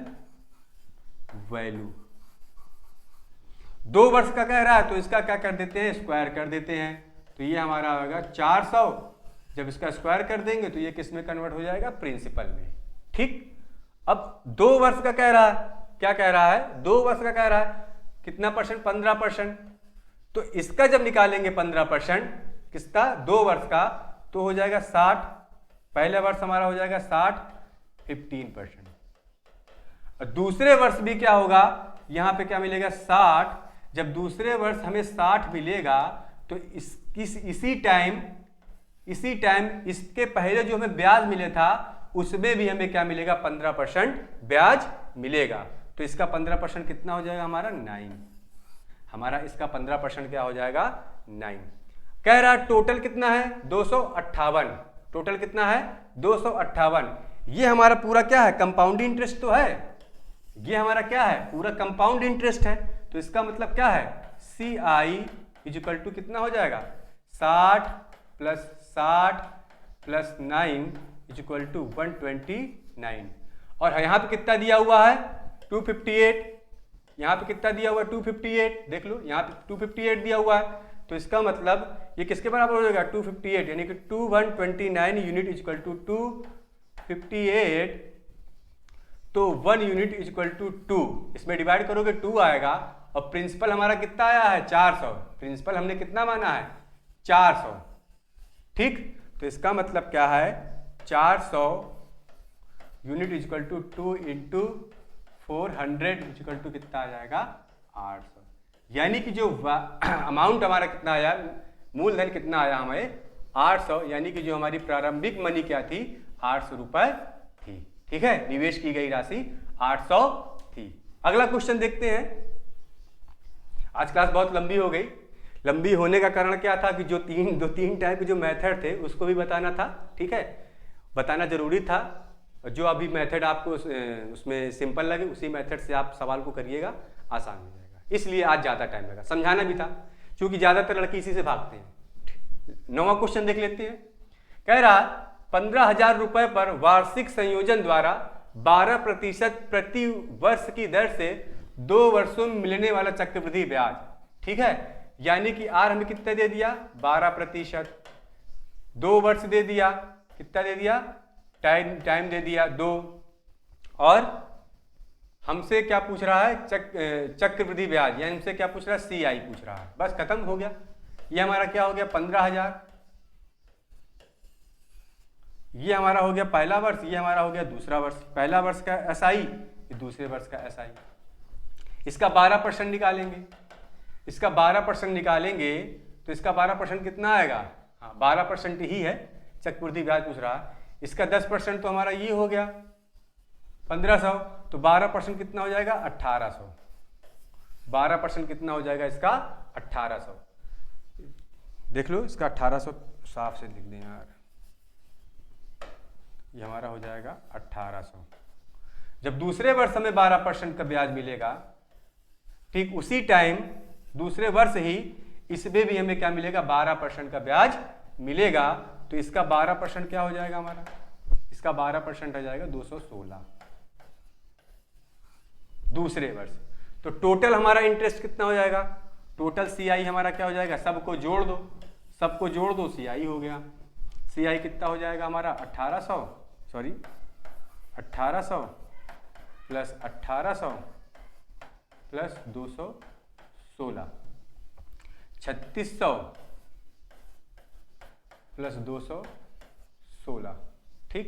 value. 2 वर्ष का कह रहा है तो इसका क्या कर देते हैं? स्क्वायर कर देते हैं। तो ये हमारा होगा 400। जब इसका स्क्वायर कर देंगे तो ये किस में कन्वर्ट हो जाएगा? प्रिंसिपल में। ठीक। अब 2 वर्ष का कह रहा है, क्या कह रहा है? 2 वर्ष का कह रहा है, कितना परसेंट? 15%। तो इसका जब निकालेंगे 15%, किसका? 2 वर्ष का, तो हो जाएगा 60। पहले वर्ष हमारा हो जाएगा 60, 15%। और दूसरे वर्ष भी क्या होगा? यहां पे क्या मिलेगा? 60। जब दूसरे वर्ष हमें 60 मिलेगा तो इसी टाइम इसके पहले जो हमें ब्याज मिले था उसमें भी हमें क्या मिलेगा? 15% ब्याज मिलेगा। तो इसका 15% कितना हो जाएगा? हमारा 9। हमारा इसका 15% क्या हो जाएगा? 9। कह रहा टोटल कितना है? 258। टोटल कितना है? 258। ये हमारा पूरा क्या है? कंपाउंड इंटरेस्ट तो है। ये हमारा क्या है? पूरा कंपाउंड इंटरेस्ट है। तो इसका मतलब क्या है? CI इज इक्वल टू कितना हो जाएगा? 60 + 60 + 9 इज इक्वल टू 129। और यहाँ पे कितना दिया हुआ है? 258। यहाँ पे कितना दिया हुआ है? 258। देख लो, यहाँ पे 258 दिया हुआ है। तो इसका मतलब ये किसके बराबर हो जाएगा? 258, यानी कि 2129 यूनिट इज इक्वल टू 258। तो 1 यूनिट इज इक्वल टू 2। इसमें डिवाइड करोगे 2 आएगा। और प्रिंसिपल हमारा कितना आया है? 400। प्रिंसिपल हमने कितना माना है? 400। ठीक। तो इसका मतलब क्या है? 400 unit is equal to 2 × 400 is equal to कितना आ जाएगा? 800। यानी कि जो अमाउंट हमारा कितना आया, मूलधन कितना आया हमें? 800। यानी कि जो हमारी प्रारंभिक मनी क्या थी? 800 रुपए थी। ठीक है, निवेश की गई राशि 800 थी। अगला क्वेश्चन देखते हैं। आज क्लास बहुत लंबी हो गई। लंबी होने का कारण क्या था कि जो तीन टाइप के जो मेथड थे उसको भी बताना था। ठीक है, बताना जरूरी था। जो अभी मेथड आपको उसमें सिंपल लगे उसी मेथड से आप सवाल को करिएगा, आसान हो जाएगा। इसलिए आज ज़्यादा टाइम लगा, समझाना भी था, क्योंकि ज़्यादातर लड़के इसी से भागते हैं। 9वां क्वेश्चन देख लेते हैं। कह रहा 15,000 रुपए पर वार्षिक संयोजन द्वारा 12% प्रति वर्ष की दर से 2 वर्षों में मिलने वाला चक्रवृद्धि ब्याज। ठीक है, यानी कि आर हमें कितना दे दिया? 12%। 2 वर्ष दे दिया, कितना दे दिया? टाइम दे दिया 2। और हमसे क्या पूछ रहा है? चक्रवृद्धि ब्याज, यानी हमसे क्या पूछ रहा है? CI पूछ रहा है। बस खत्म हो गया। ये हमारा क्या हो गया? 15,000। ये हमारा हो गया पहला वर्ष, ये हमारा हो गया दूसरा वर्ष। पहला वर्ष का SI, ये दूसरे वर्ष का SI। इसका 12% निकालेंगे। इसका 12% निकालेंगे तो इसका 12% कितना आएगा? हाँ, 12% ही है, चक्रवृद्धि ब्याज पूछ रहा है। इसका 10% तो हमारा ये हो गया 1500। तो 12% कितना हो जाएगा? 1800। 12% कितना हो जाएगा इसका? 1800। देख लो, इसका 1800 साफ से लिख दें यार। ये हमारा हो जाएगा 1800। जब दूसरे वर्ष हमें 12% का ब्याज मिलेगा, ठीक उसी टाइम दूसरे वर्ष ही इसमें भी हमें क्या मिलेगा? 12% का ब्याज मिलेगा। तो इसका 12% क्या हो जाएगा हमारा? इसका 12% हो जाएगा 216 दूसरे वर्ष। तो टोटल हमारा इंटरेस्ट कितना हो जाएगा? टोटल CI हमारा क्या हो जाएगा? सबको जोड़ दो, CI हो गया। CI कितना हो जाएगा हमारा? 1800 सॉरी 1800 प्लस 1800 प्लस 216, 3600 प्लस 216। ठीक,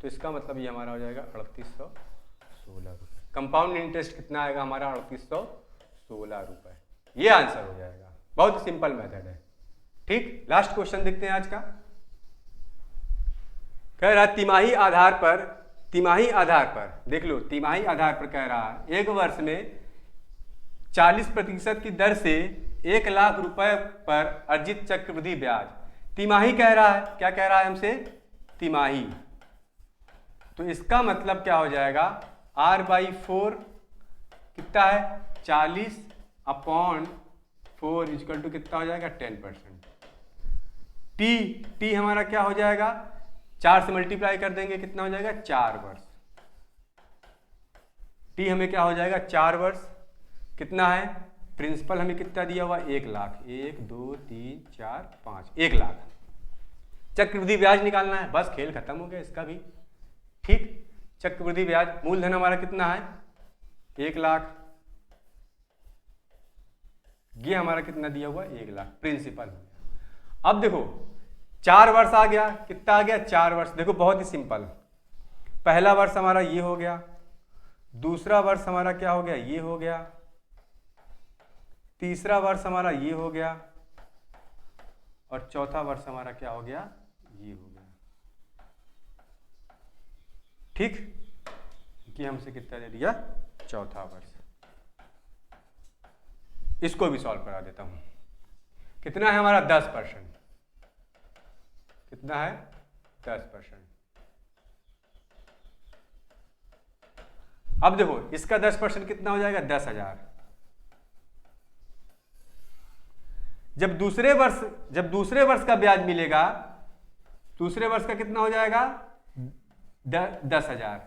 तो इसका मतलब ये हमारा हो जाएगा 3816 रुपये। कंपाउंड इंटरेस्ट कितना आएगा हमारा? 3816 रुपये। ये आंसर हो जाएगा। बहुत सिंपल मेथड है। ठीक, लास्ट क्वेश्चन देखते हैं आज का। कह रहा तिमाही आधार पर देख लो, तिमाही आधार पर कह रहा है एक वर्ष में 40% की दर से 1 लाख रुपए पर अर्जित चक्रवृद्धि ब्याज। तिमाही कह रहा है, क्या कह रहा है हमसे? तिमाही। तो इसका मतलब क्या हो जाएगा? R/4 कितना है? 40/4 इक्वल टू कितना हो जाएगा? 10%। टी हमारा क्या हो जाएगा? 4 से मल्टीप्लाई कर देंगे, कितना हो जाएगा? 4 वर्ष। टी हमें क्या हो जाएगा? 4 वर्ष। कितना है? प्रिंसिपल हमें कितना दिया हुआ? 1 लाख। 1 2 3 4 5, 1 लाख। चक्रवृद्धि ब्याज निकालना है, बस खेल खत्म हो गया इसका भी। ठीक, चक्रवृद्धि ब्याज मूलधन हमारा कितना है? 1 लाख। ये हमारा कितना दिया हुआ? 1 लाख प्रिंसिपल। अब देखो 4 वर्ष आ गया, कितना आ गया? 4 वर्ष। देखो बहुत ही सिंपल, पहला वर्ष हमारा ये हो गया, दूसरा वर्ष हमारा क्या हो गया? ये हो गया, तीसरा वर्ष हमारा ये हो गया, और चौथा वर्ष हमारा क्या हो गया? ये हो गया। ठीक, कि हमसे कितना दे दिया? चौथा वर्ष। इसको भी सॉल्व करा देता हूं। कितना है हमारा? 10%। कितना है? 10%। अब देखो इसका 10% कितना हो जाएगा? 10,000। जब दूसरे वर्ष का ब्याज मिलेगा, दूसरे वर्ष का कितना हो जाएगा? 10,000।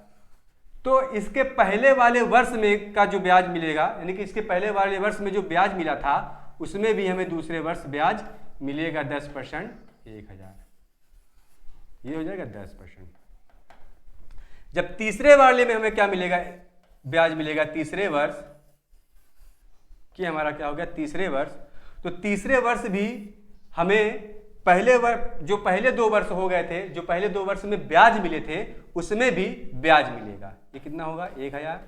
तो इसके पहले वाले वर्ष में का जो ब्याज मिलेगा, यानी कि इसके पहले वाले वर्ष में जो ब्याज मिला था उसमें भी हमें दूसरे वर्ष ब्याज मिलेगा 10%, 1,000। ये हो जाएगा 10%। जब तीसरे वाले में हमें क्या मिलेगा? ब्याज मिलेगा तीसरे वर्ष कि हमारा क्या हो गया? तीसरे वर्ष। तो तीसरे वर्ष भी हमें जो पहले 2 वर्ष हो गए थे, जो पहले 2 वर्ष में ब्याज मिले थे उसमें भी ब्याज मिलेगा। ये कितना होगा? 1,000।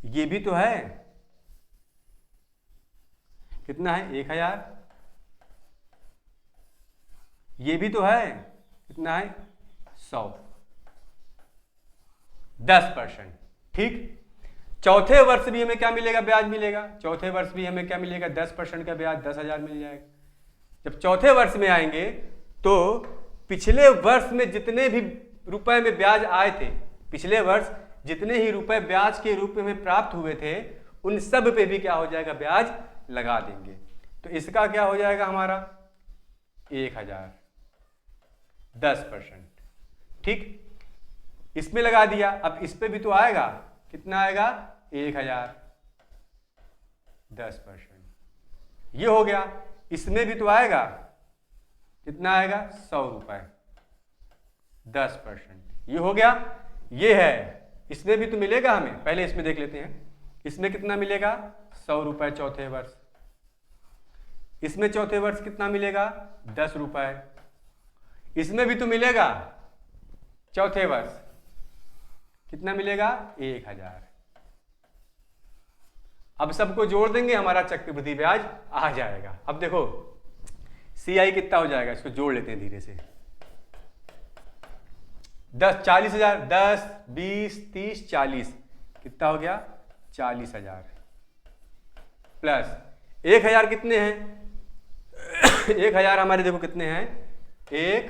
ये भी तो है, कितना है? 1,000। ये भी तो है, कितना है? 100। 10%। ठीक, चौथे वर्ष भी हमें क्या मिलेगा? ब्याज मिलेगा। चौथे वर्ष भी हमें क्या मिलेगा? 10% का ब्याज, 10,000 मिल जाएगा। जब चौथे वर्ष में आएंगे तो पिछले वर्ष में जितने भी रुपए में ब्याज आए थे, पिछले वर्ष जितने ही रुपए ब्याज के रूप में प्राप्त हुए थे, उन सब पे भी क्या हो जाएगा? ब्याज लगा देंगे। तो इसका क्या हो जाएगा हमारा? 1,000। 10%। ठीक, इसमें लगा दिया। अब इस पे भी तो आएगा, कितना आएगा? 1,000। 10%। ये हो गया। इसमें भी तो आएगा, कितना आएगा? 100 रुपए। 10%। ये हो गया। ये है, इसमें भी तो मिलेगा हमें। पहले इसमें देख लेते हैं, इसमें कितना मिलेगा? 100 रुपए चौथे वर्ष। इसमें चौथे वर्ष कितना मिलेगा? 10 रुपए। इसमें भी तो मिलेगा चौथे वर्ष, कितना मिलेगा? 1,000। अब सबको जोड़ देंगे, हमारा चक्रवृद्धि ब्याज आ जाएगा। अब देखो CI कितना हो जाएगा, इसको जोड़ लेते हैं धीरे से। 40,000, 10, 20, 30, 40, कितना हो गया? 40,000 प्लस 1,000 कितने हैं? 1,000 हमारे देखो कितने हैं? 1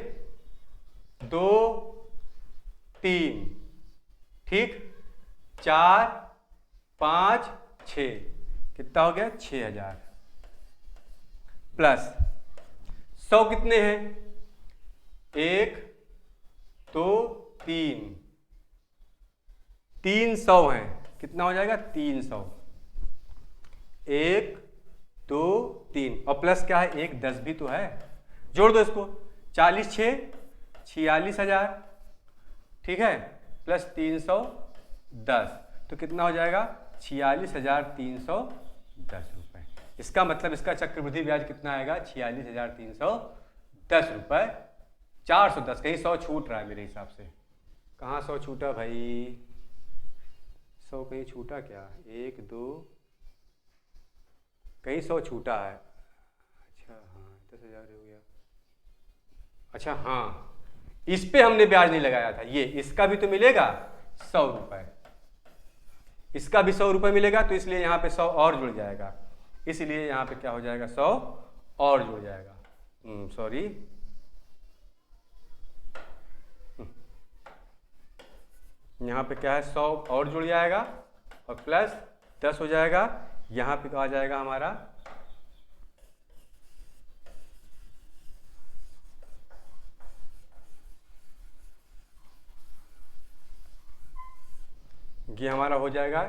2 3, ठीक, 4 5 6, कितना हो गया? 6,000 प्लस 100 कितने हैं? 1 2 3, 300 हैं, कितना हो जाएगा? 300। 1 2 3 और प्लस क्या है? 1 10 भी तो है, जोड़ दो इसको। 40 6 46,000, ठीक है, प्लस 310, तो कितना हो जाएगा 46,310 रुपये। इसका मतलब इसका चक्रवृद्धि ब्याज कितना आएगा 46,310 रुपये 410। कहीं 100 छूट रहा है मेरे हिसाब से। कहाँ 100 छूटा भाई, 100 कहीं छूटा क्या, 1 2 कहीं 100 छूटा है। अच्छा हाँ 10,000 हो गया। अच्छा हाँ, इस पे हमने ब्याज नहीं लगाया था, ये इसका भी तो मिलेगा 100 रुपये, इसका भी 100 रुपये मिलेगा, तो इसलिए यहाँ पे 100 और जुड़ जाएगा, इसलिए यहाँ पे क्या हो जाएगा 100 और जुड़ जाएगा। सॉरी, यहाँ पे क्या है 100 और जुड़ जाएगा और प्लस 10 हो जाएगा। यहाँ पे क्या आ जाएगा हमारा ये हमारा हो जाएगा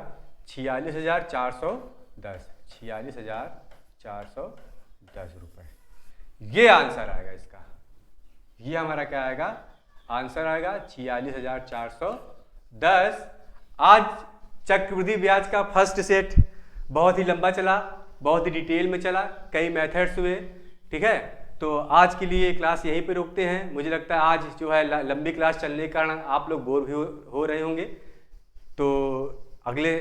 46,410, 46,410 रुपये। ये आंसर आएगा इसका, ये हमारा क्या आएगा आंसर आएगा 46,410। आज चक्रवृद्धि ब्याज का फर्स्ट सेट बहुत ही लंबा चला, बहुत ही डिटेल में चला, कई मेथड्स हुए, ठीक है। तो आज के लिए क्लास यहीं पे रोकते हैं। मुझे लगता है आज जो है लंबी क्लास चलने के कारण आप लोग बोर भी हो रहे होंगे, तो अगले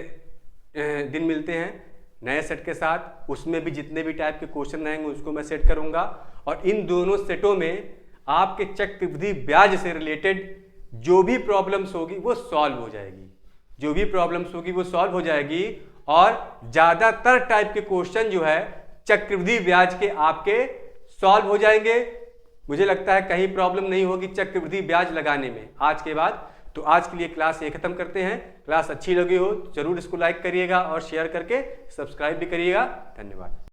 दिन मिलते हैं नए सेट के साथ। उसमें भी जितने भी टाइप के क्वेश्चन रहेंगे उसको मैं सेट करूंगा, और इन दोनों सेटों में आपके चक्रवृद्धि ब्याज से रिलेटेड जो भी प्रॉब्लम्स होगी वो सॉल्व हो जाएगी, जो भी प्रॉब्लम्स होगी वो सॉल्व हो जाएगी। और ज़्यादातर टाइप के क्वेश्चन जो है चक्रवृद्धि ब्याज के आपके सॉल्व हो जाएंगे। मुझे लगता है कहीं प्रॉब्लम नहीं होगी चक्रवृद्धि ब्याज लगाने में आज के बाद। तो आज के लिए क्लास ये खत्म करते हैं। क्लास अच्छी लगी हो तो जरूर इसको लाइक करिएगा और शेयर करके सब्सक्राइब भी करिएगा। धन्यवाद।